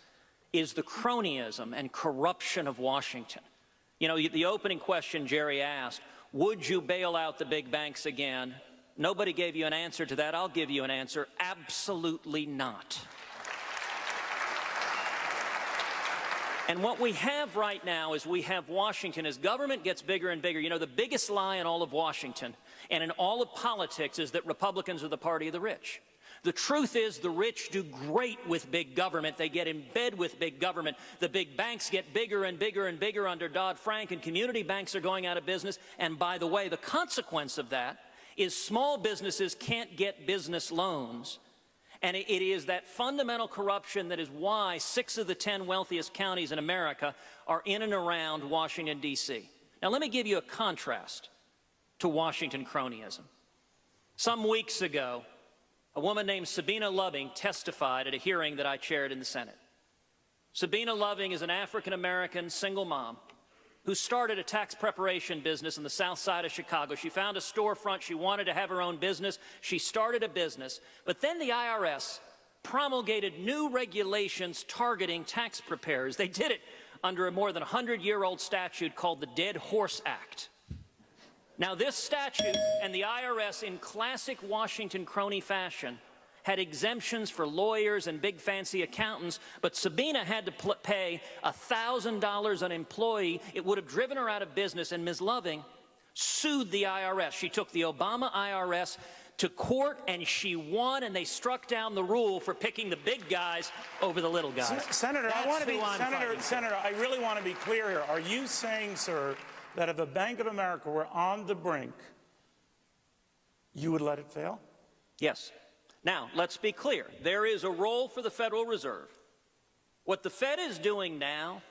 is the cronyism and corruption of Washington. You know, the opening question Jerry asked, would you bail out the big banks again? Nobody gave you an answer to that. I'll give you an answer. Absolutely not. And what we have right now is we have Washington, as government gets bigger and bigger. You know, the biggest lie in all of Washington and in all of politics is that Republicans are the party of the rich. The truth is the rich do great with big government. They get in bed with big government. The big banks get bigger and bigger and bigger under Dodd-Frank, and community banks are going out of business. And by the way, the consequence of that is small businesses can't get business loans. And it is that fundamental corruption that is why 6 of the 10 wealthiest counties in America are in and around Washington, D.C. Now, let me give you a contrast to Washington cronyism. Some weeks ago, a woman named Sabina Loving testified at a hearing that I chaired in the Senate. Sabina Loving is an African-American single mom who started a tax preparation business on the south side of Chicago. She found a storefront. She wanted to have her own business. She started a business. But then the IRS promulgated new regulations targeting tax preparers. They did it under a more than 100-year-old statute called the Dead Horse Act. Now, this statute and the IRS, in classic Washington crony fashion, had exemptions for lawyers and big fancy accountants, but Sabina had to pay $1,000 an employee. It would have driven her out of business, and Ms. Loving sued the IRS. She took the Obama IRS to court, and she won, and they struck down the rule for picking the big guys over the little guys. Senator, Senator, I really want to be clear here. Are you saying, sir, that if the Bank of America were on the brink, you would let it fail? Yes. Now, let's be clear. There is a role for the Federal Reserve. What the Fed is doing now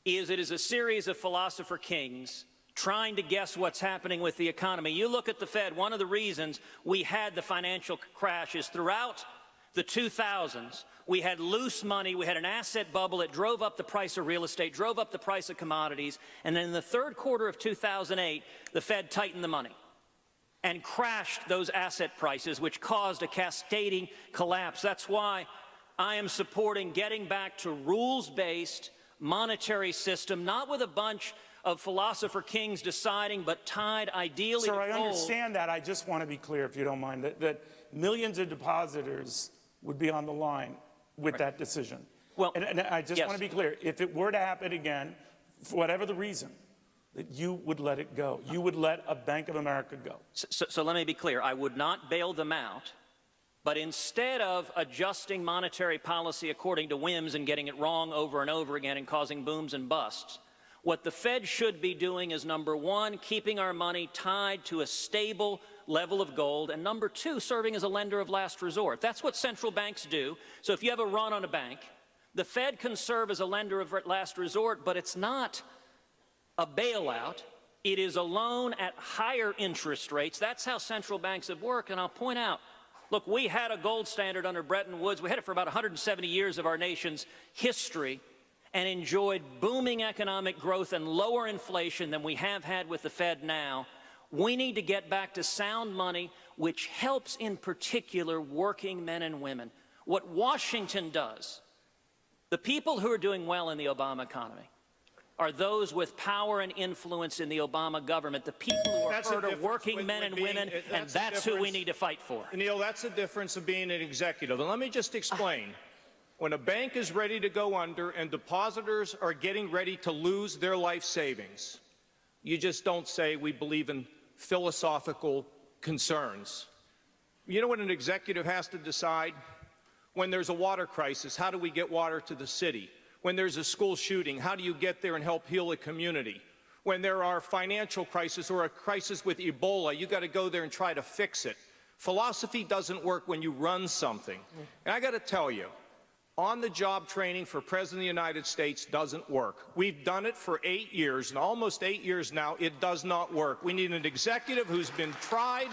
is it is a series of philosopher kings trying to guess what's happening with the economy. You look at the Fed, one of the reasons we had the financial crash is throughout the 2000s, we had loose money, we had an asset bubble, it drove up the price of real estate, drove up the price of commodities, and then in the third quarter of 2008, the Fed tightened the money and crashed those asset prices, which caused a cascading collapse. That's why I am supporting getting back to rules-based monetary system, not with a bunch of philosopher kings deciding, but tied ideally to gold. Sir, I understand that. I just want to be clear, if you don't mind, that millions of depositors would be on the line with that decision. Well, and I just want to be clear. If it were to happen again, for whatever the reason, that you would let it go. You would let a Bank of America go. So let me be clear. I would not bail them out, but instead of adjusting monetary policy according to whims and getting it wrong over and over again and causing booms and busts, what the Fed should be doing is, number one, keeping our money tied to a stable level of gold, and number two, serving as a lender of last resort. That's what central banks do. So if you have a run on a bank, the Fed can serve as a lender of last resort, but it's not a bailout. It is a loan at higher interest rates. That's how central banks have worked. And I'll point out, look, we had a gold standard under Bretton Woods. We had it for about 170 years of our nation's history. and enjoyed booming economic growth and lower inflation than we have had with the Fed now, we need to get back to sound money, which helps in particular working men and women. What Washington does, the people who are doing well in the Obama economy, are those with power and influence in the Obama government. The people who are hurt are working men and women, and that's who we need to fight for. Neil, that's the difference of being an executive. And let me just explain. When a bank is ready to go under and depositors are getting ready to lose their life savings, you just don't say we believe in philosophical concerns. You know what an executive has to decide? When there's a water crisis, how do we get water to the city? When there's a school shooting, how do you get there and help heal a community? When there are financial crises or a crisis with Ebola, you got to go there and try to fix it. Philosophy doesn't work when you run something. And I got to tell you, on-the-job training for President of the United States doesn't work. We've done it for 8 years, and almost 8 years now, it does not work. We need an executive who's been tried,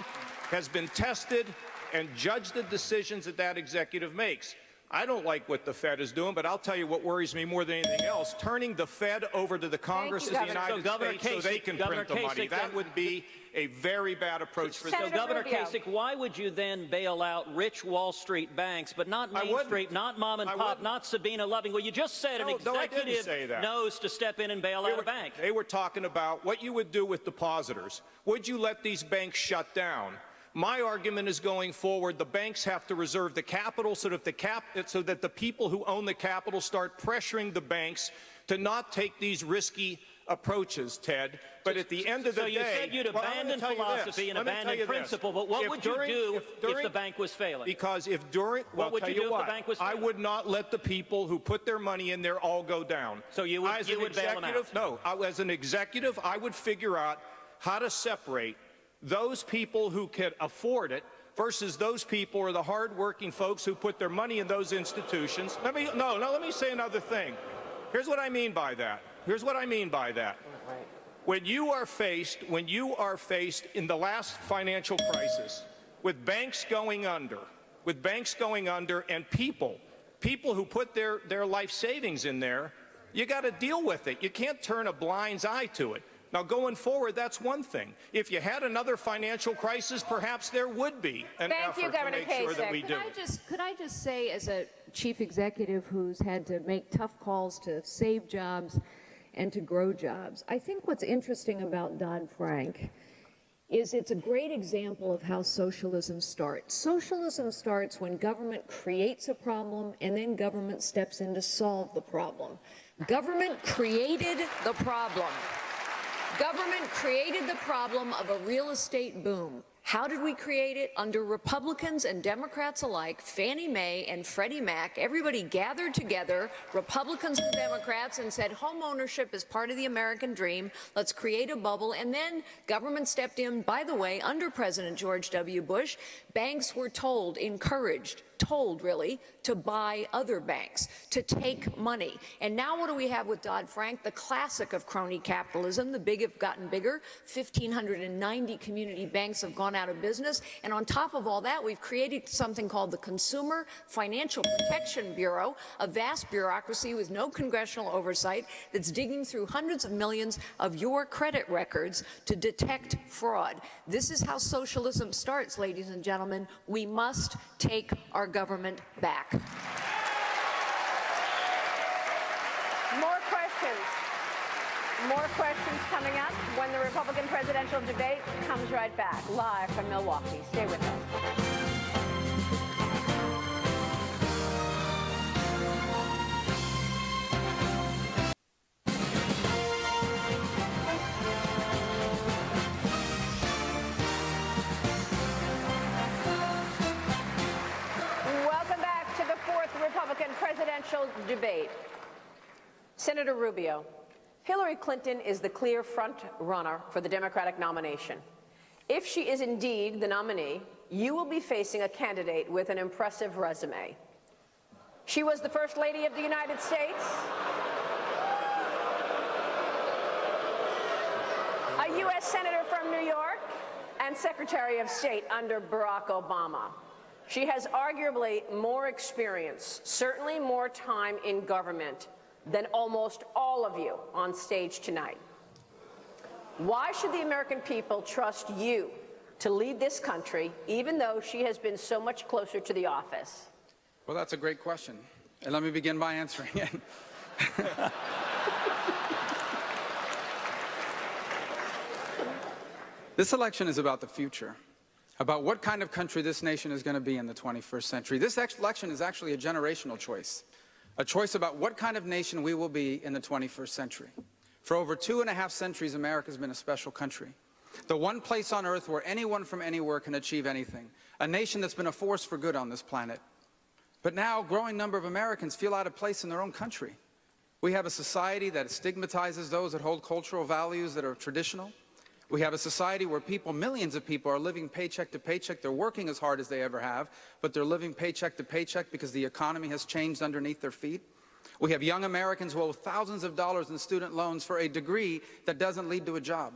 has been tested, and judge the decisions that that executive makes. I don't like what the Fed is doing, but I'll tell you what worries me more than anything else, turning the Fed over to the Congress of the United States so they can print the money. That would be a very bad approach for So, Governor Kasich, why would you then bail out rich Wall Street banks, but not Main Street, not mom and pop, not Sabina Loving? Well, you just said an executive knows to step in and bail out a bank. They were talking about what you would do with depositors. Would you let these banks shut down? My argument is going forward, the banks have to reserve the capital so that the people who own the capital start pressuring the banks to not take these risky approaches, Ted. But at the end of the day... So you said you'd abandon philosophy and abandon principle, but what would you do if the bank was failing? Because if during... What would you do if the bank was failing? I would not let the people who put their money in there all go down. So you would bail them out? No. As an executive, I would figure out how to separate those people who can afford it versus those people who are the hard-working folks who put their money in those institutions. Let me say another thing. Here's what I mean by that. When you are faced in the last financial crisis with banks going under, and people who put their life savings in there, you got to deal with it. You can't turn a blind eye to it. Now, going forward, that's one thing. If you had another financial crisis, perhaps there would be an effort to make sure that we do. Could I just say, as a chief executive who's had to make tough calls to save jobs and to grow jobs, I think what's interesting about Dodd-Frank is it's a great example of how socialism starts. Socialism starts when government creates a problem and then government steps in to solve the problem. Government created the problem. Government created the problem of a real estate boom. How did we create it? Under Republicans and Democrats alike, Fannie Mae and Freddie Mac, everybody gathered together, Republicans and Democrats, and said home ownership is part of the American dream. Let's create a bubble. And then government stepped in. By the way, under President George W. Bush, banks were encouraged, really, to buy other banks, to take money. And now what do we have with Dodd-Frank? The classic of crony capitalism. The big have gotten bigger. 1,590 community banks have gone out of business. And on top of all that, we've created something called the Consumer Financial Protection Bureau, a vast bureaucracy with no congressional oversight that's digging through hundreds of millions of your credit records to detect fraud. This is how socialism starts, ladies and gentlemen. We must take our government back. More questions coming up when the Republican presidential debate comes right back, live from Milwaukee. Stay with us. Welcome back to the fourth Republican presidential debate. Senator Rubio, Hillary Clinton is the clear front runner for the Democratic nomination. If she is indeed the nominee, you will be facing a candidate with an impressive resume. She was the First Lady of the United States, a U.S. Senator from New York, and Secretary of State under Barack Obama. She has arguably more experience, certainly more time in government, than almost all of you on stage tonight. Why should the American people trust you to lead this country, even though she has been so much closer to the office? Well, that's a great question, and let me begin by answering it. This election is about the future, about what kind of country this nation is going to be in the 21st century. This election is actually a generational choice, a choice about what kind of nation we will be in the 21st century. For over 2.5 centuries, America has been a special country, the one place on earth where anyone from anywhere can achieve anything, a nation that's been a force for good on this planet. But now, a growing number of Americans feel out of place in their own country. We have a society that stigmatizes those that hold cultural values that are traditional. We have a society where people, millions of people, are living paycheck to paycheck. They're working as hard as they ever have, but they're living paycheck to paycheck because the economy has changed underneath their feet. We have young Americans who owe thousands of dollars in student loans for a degree that doesn't lead to a job.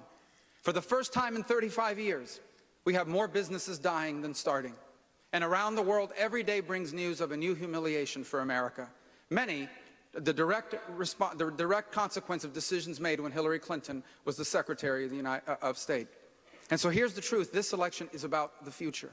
For the first time in 35 years, we have more businesses dying than starting. And around the world, every day brings news of a new humiliation for America. Many, the direct consequence of decisions made when Hillary Clinton was the Secretary of State. And so here's the truth. This election is about the future.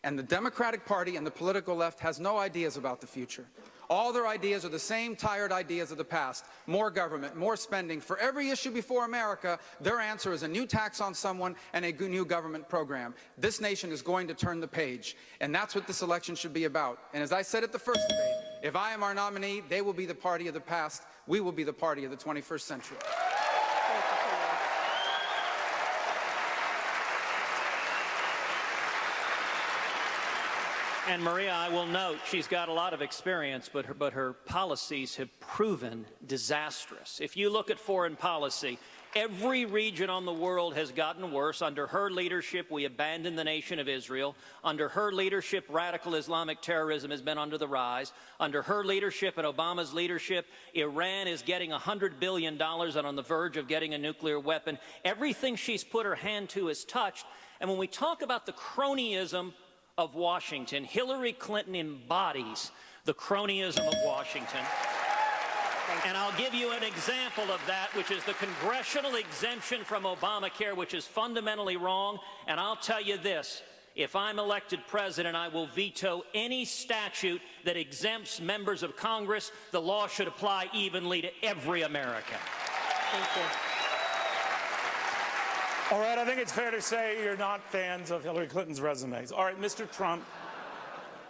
And the Democratic Party and the political left has no ideas about the future. All their ideas are the same tired ideas of the past. More government, more spending. For every issue before America, their answer is a new tax on someone and a new government program. This nation is going to turn the page. And that's what this election should be about. And as I said at the first debate, if I am our nominee, they will be the party of the past. We will be the party of the 21st century. And Maria, I will note, she's got a lot of experience, but her policies have proven disastrous. If you look at foreign policy, every region on the world has gotten worse. Under her leadership, we abandoned the nation of Israel. Under her leadership, radical Islamic terrorism has been under the rise. Under her leadership and Obama's leadership, Iran is getting $100 billion and on the verge of getting a nuclear weapon. Everything she's put her hand to is touched. And when we talk about the cronyism of Washington, Hillary Clinton embodies the cronyism of Washington. And I'll give you an example of that, which is the congressional exemption from Obamacare, which is fundamentally wrong. And I'll tell you this, if I'm elected president, I will veto any statute that exempts members of Congress. The law should apply evenly to every American. Thank you. All right, I think it's fair to say you're not fans of Hillary Clinton's resumes. All right, Mr. Trump.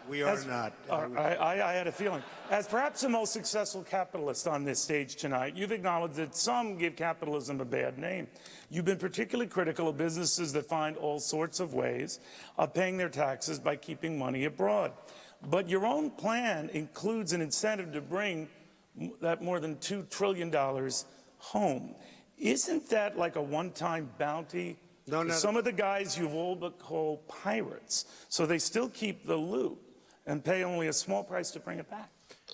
We are not. I had a feeling. As perhaps the most successful capitalist on this stage tonight, you've acknowledged that some give capitalism a bad name. You've been particularly critical of businesses that find all sorts of ways of paying their taxes by keeping money abroad. But your own plan includes an incentive to bring that more than $2 trillion home. Isn't that like a one-time bounty? No. Some of the guys you've all but called pirates, so they still keep the loot and pay only a small price to bring it back.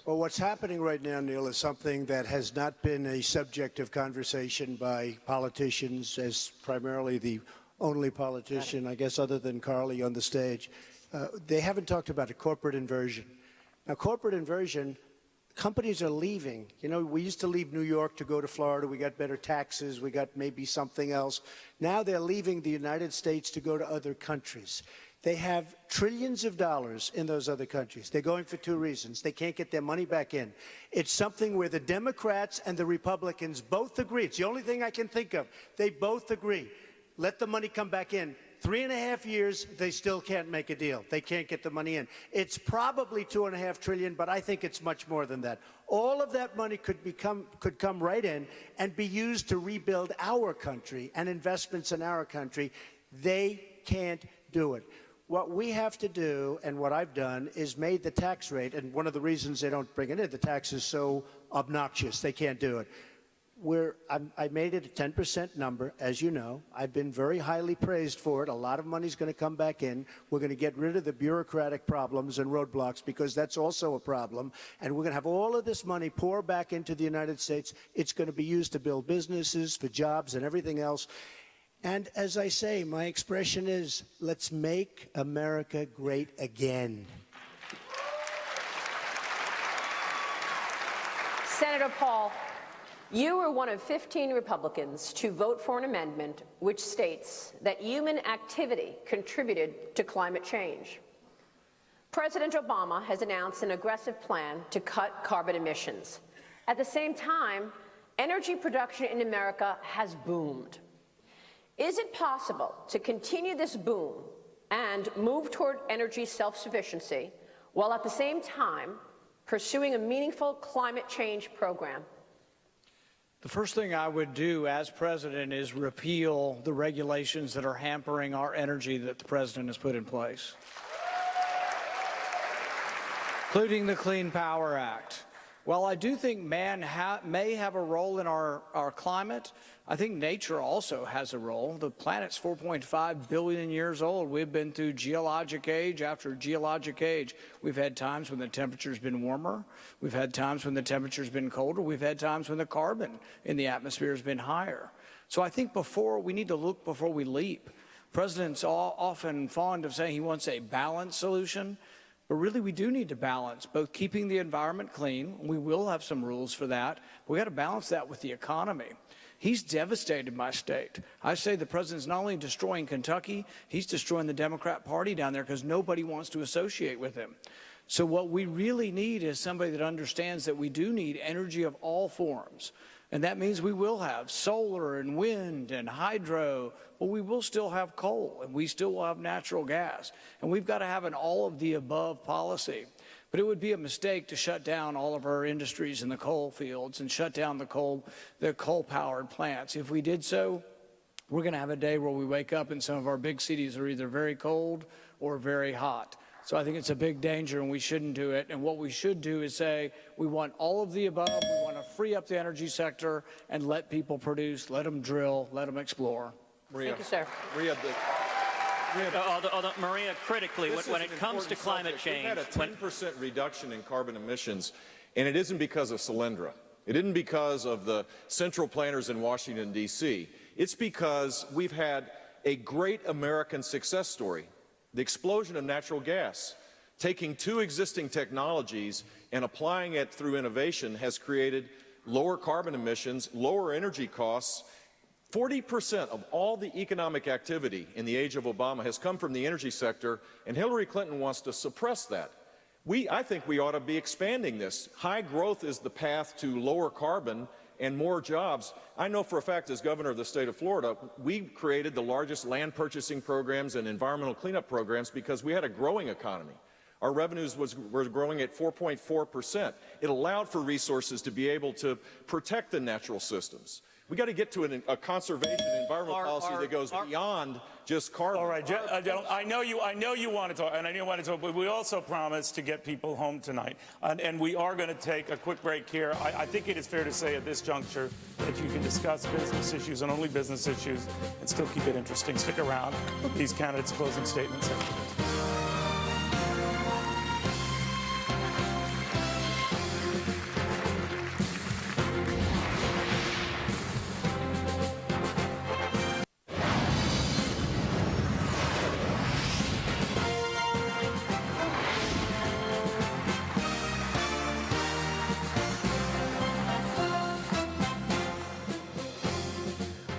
Well, what's happening right now, Neil, is something that has not been a subject of conversation by politicians, as primarily the only politician, I guess, other than Carly on the stage. They haven't talked about a corporate inversion. Now, corporate inversion, companies are leaving. You know, we used to leave New York to go to Florida. We got better taxes. We got maybe something else. Now they're leaving the United States to go to other countries. They have trillions of dollars in those other countries. They're going for two reasons. They can't get their money back in. It's something where the Democrats and the Republicans both agree. It's the only thing I can think of. They both agree. Let the money come back in. 3.5 years, they still can't make a deal. They can't get the money in. It's probably $2.5 trillion, but I think it's much more than that. All of that money could come right in and be used to rebuild our country and investments in our country. They can't do it. What we have to do, and what I've done, is made the tax rate, and one of the reasons they don't bring it in, the tax is so obnoxious, they can't do it. I made it a 10% number, as you know. I've been very highly praised for it. A lot of money's going to come back in. We're going to get rid of the bureaucratic problems and roadblocks, because that's also a problem. And we're going to have all of this money pour back into the United States. It's going to be used to build businesses, for jobs, and everything else. And as I say, my expression is, let's make America great again. Senator Paul, you were one of 15 Republicans to vote for an amendment which states that human activity contributed to climate change. President Obama has announced an aggressive plan to cut carbon emissions. At the same time, energy production in America has boomed. Is it possible to continue this boom and move toward energy self-sufficiency while at the same time pursuing a meaningful climate change program? The first thing I would do as president is repeal the regulations that are hampering our energy that the president has put in place, including the Clean Power Act. While I do think man may have a role in our climate, I think nature also has a role. The planet's 4.5 billion years old. We've been through geologic age after geologic age. We've had times when the temperature's been warmer. We've had times when the temperature's been colder. We've had times when the carbon in the atmosphere has been higher. So I think we need to look before we leap. The president's often fond of saying he wants a balanced solution. But really, we do need to balance both keeping the environment clean. We will have some rules for that. But we got to balance that with the economy. He's devastated my state. I say the president's not only destroying Kentucky, he's destroying the Democrat Party down there because nobody wants to associate with him. So what we really need is somebody that understands that we do need energy of all forms. And that means we will have solar and wind and hydro, but we will still have coal and we still will have natural gas. And we've got to have an all-of-the-above policy. But it would be a mistake to shut down all of our industries in the coal fields and shut down the coal-powered plants. If we did so, we're going to have a day where we wake up and some of our big cities are either very cold or very hot. So I think it's a big danger and we shouldn't do it. And what we should do is say we want all of the above. We want to free up the energy sector and let people produce, let them drill, let them explore. Maria, thank you, sir. Maria, critically, when it comes to climate change, we've had a 10% reduction in carbon emissions, and it isn't because of Solyndra. It isn't because of the central planners in Washington, D.C. It's because we've had a great American success story. The explosion of natural gas, taking two existing technologies and applying it through innovation has created lower carbon emissions, lower energy costs. 40% of all the economic activity in the age of Obama has come from the energy sector, and Hillary Clinton wants to suppress that. I think we ought to be expanding this. High growth is the path to lower carbon and more jobs. I know for a fact, as governor of the state of Florida, we created the largest land purchasing programs and environmental cleanup programs because we had a growing economy. Our revenues were growing at 4.4%. It allowed for resources to be able to protect the natural systems. We got to get to a conservation environmental policy that goes beyond just carbon. All right, I know you want to talk, and I know you want to talk, but we also promised to get people home tonight, and we are going to take a quick break here. I think it is fair to say at this juncture that you can discuss business issues and only business issues and still keep it interesting. Stick around. These candidates' closing statements.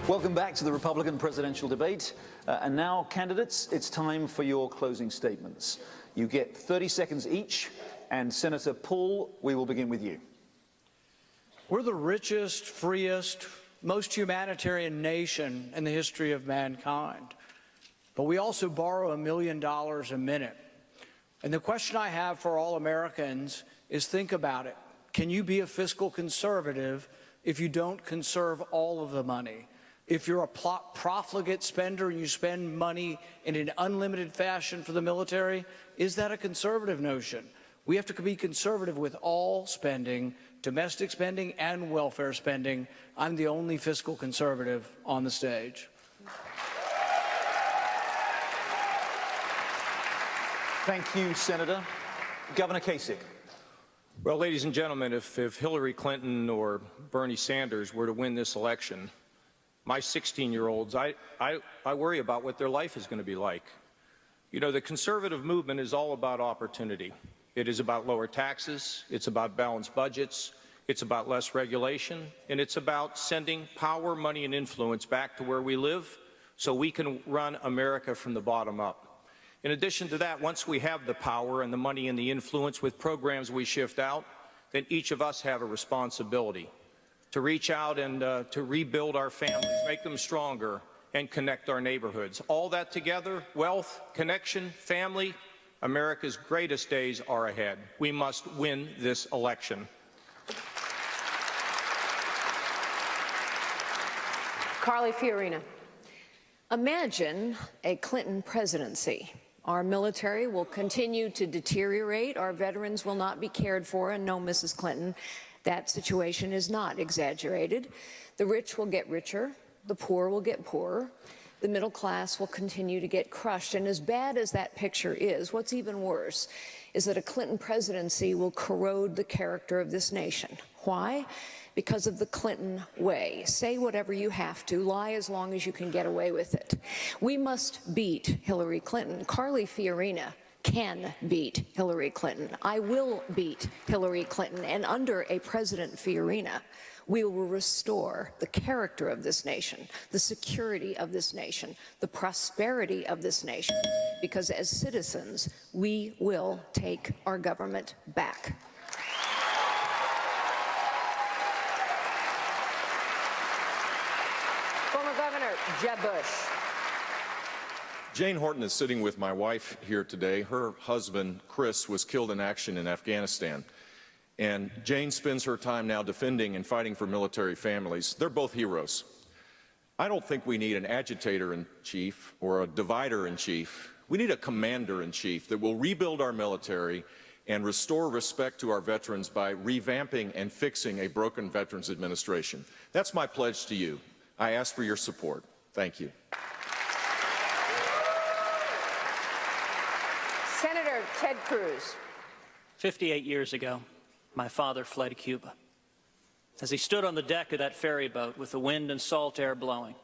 Welcome back to the Republican presidential debate. And now, candidates, it's time for your closing statements. You get 30 seconds each. And Senator Paul, we will begin with you. We're the richest, freest, most humanitarian nation in the history of mankind. But we also borrow $1 million a minute. And the question I have for all Americans is think about it. Can you be a fiscal conservative if you don't conserve all of the money? If you're a profligate spender and you spend money in an unlimited fashion for the military, is that a conservative notion? We have to be conservative with all spending, domestic spending and welfare spending. I'm the only fiscal conservative on the stage. Thank you, Senator. Governor Kasich. Well, ladies and gentlemen, if Hillary Clinton or Bernie Sanders were to win this election, my 16-year-olds, I worry about what their life is going to be like. You know, the conservative movement is all about opportunity. It is about lower taxes. It's about balanced budgets. It's about less regulation, and it's about sending power, money, and influence back to where we live so we can run America from the bottom up. In addition to that, once we have the power and the money and the influence with programs we shift out, then each of us have a responsibility to reach out and to rebuild our families, make them stronger, and connect our neighborhoods. All that together, wealth, connection, family, America's greatest days are ahead. We must win this election. Carly Fiorina. Imagine a Clinton presidency. Our military will continue to deteriorate. Our veterans will not be cared for. And no, Mrs. Clinton, that situation is not exaggerated. The rich will get richer. The poor will get poorer. The middle class will continue to get crushed. And as bad as that picture is, what's even worse is that a Clinton presidency will corrode the character of this nation. Why? Because of the Clinton way. Say whatever you have to, lie as long as you can get away with it. We must beat Hillary Clinton. Carly Fiorina can beat Hillary Clinton. I will beat Hillary Clinton. And under a President Fiorina, we will restore the character of this nation, the security of this nation, the prosperity of this nation, because as citizens, we will take our government back. Former Governor Jeb Bush. Jane Horton is sitting with my wife here today. Her husband, Chris, was killed in action in Afghanistan. And Jane spends her time now defending and fighting for military families. They're both heroes. I don't think we need an agitator-in-chief or a divider-in-chief. We need a commander-in-chief that will rebuild our military and restore respect to our veterans by revamping and fixing a broken Veterans Administration. That's my pledge to you. I ask for your support. Thank you. Senator Ted Cruz. 58 years ago, my father fled Cuba. As he stood on the deck of that ferry boat with the wind and salt air blowing,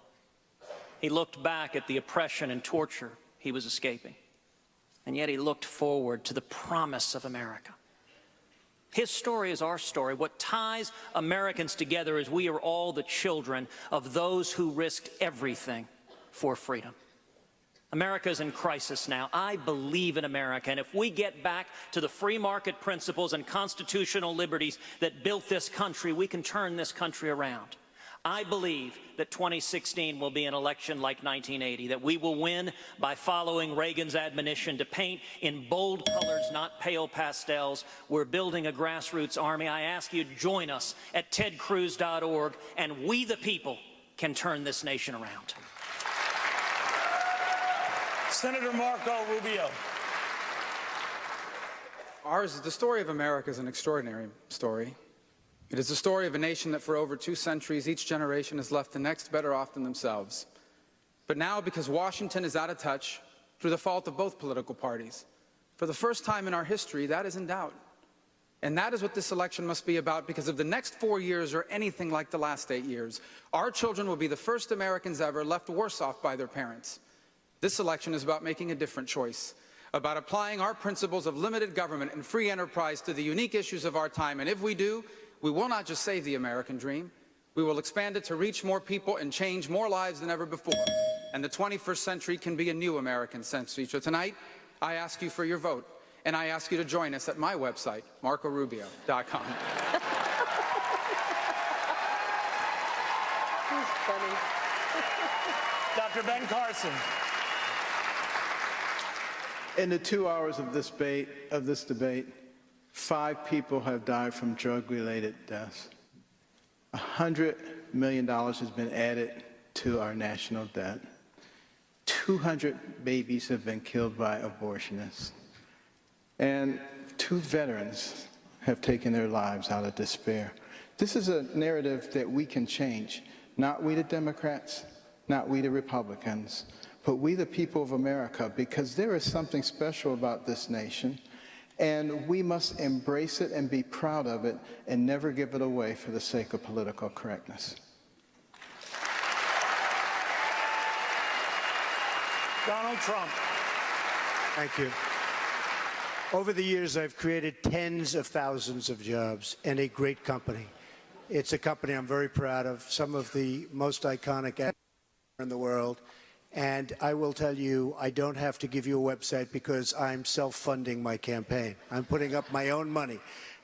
he looked back at the oppression and torture he was escaping. And yet he looked forward to the promise of America. His story is our story. What ties Americans together is we are all the children of those who risked everything for freedom. America is in crisis now. I believe in America, and if we get back to the free market principles and constitutional liberties that built this country, we can turn this country around. I believe that 2016 will be an election like 1980, that we will win by following Reagan's admonition to paint in bold colors, not pale pastels. We're building a grassroots army. I ask you to join us at tedcruz.org, and we the people can turn this nation around. Senator Marco Rubio. The story of America is an extraordinary story. It is the story of a nation that for over 2 centuries, each generation has left the next better off than themselves. But now, because Washington is out of touch, through the fault of both political parties, for the first time in our history, that is in doubt. And that is what this election must be about, because if the next 4 years are anything like the last 8 years, our children will be the first Americans ever left worse off by their parents. This election is about making a different choice, about applying our principles of limited government and free enterprise to the unique issues of our time. And if we do, we will not just save the American dream, we will expand it to reach more people and change more lives than ever before. And the 21st century can be a new American century. So tonight, I ask you for your vote, and I ask you to join us at my website, marcorubio.com. He's funny. Dr. Ben Carson. In the 2 hours of this debate, 5 people have died from drug-related deaths. $100 million has been added to our national debt. 200 babies have been killed by abortionists. And 2 veterans have taken their lives out of despair. This is a narrative that we can change. Not we the Democrats, not we the Republicans, but we the people of America, because there is something special about this nation. And we must embrace it and be proud of it and never give it away for the sake of political correctness. Donald Trump. Thank you. Over the years, I've created tens of thousands of jobs and a great company. It's a company I'm very proud of, some of the most iconic in the world. And I will tell you, I don't have to give you a website because I'm self-funding my campaign. I'm putting up my own money.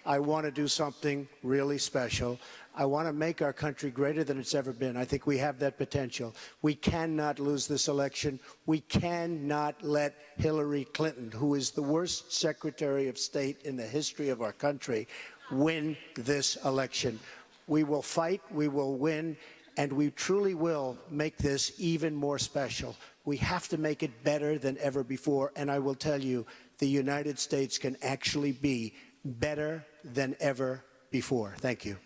I want to do something really special. I want to make our country greater than it's ever been. I think we have that potential. We cannot lose this election. We cannot let Hillary Clinton, who is the worst Secretary of State in the history of our country, win this election. We will fight, we will win, and we truly will make this even more special. We have to make it better than ever before, and I will tell you, the United States can actually be better than ever before. Thank you.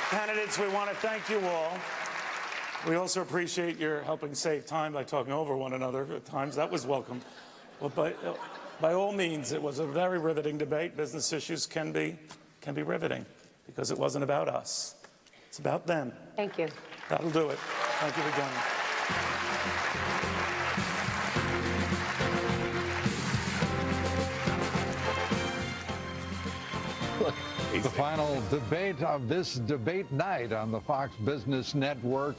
Candidates, we want to thank you all. We also appreciate your helping save time by talking over one another at times. That was welcome. Well, by all means, it was a very riveting debate. Business issues can be riveting because it wasn't about us. It's about them. Thank you. That'll do it. Thank you for joining. The final debate of this debate night on the Fox Business Network.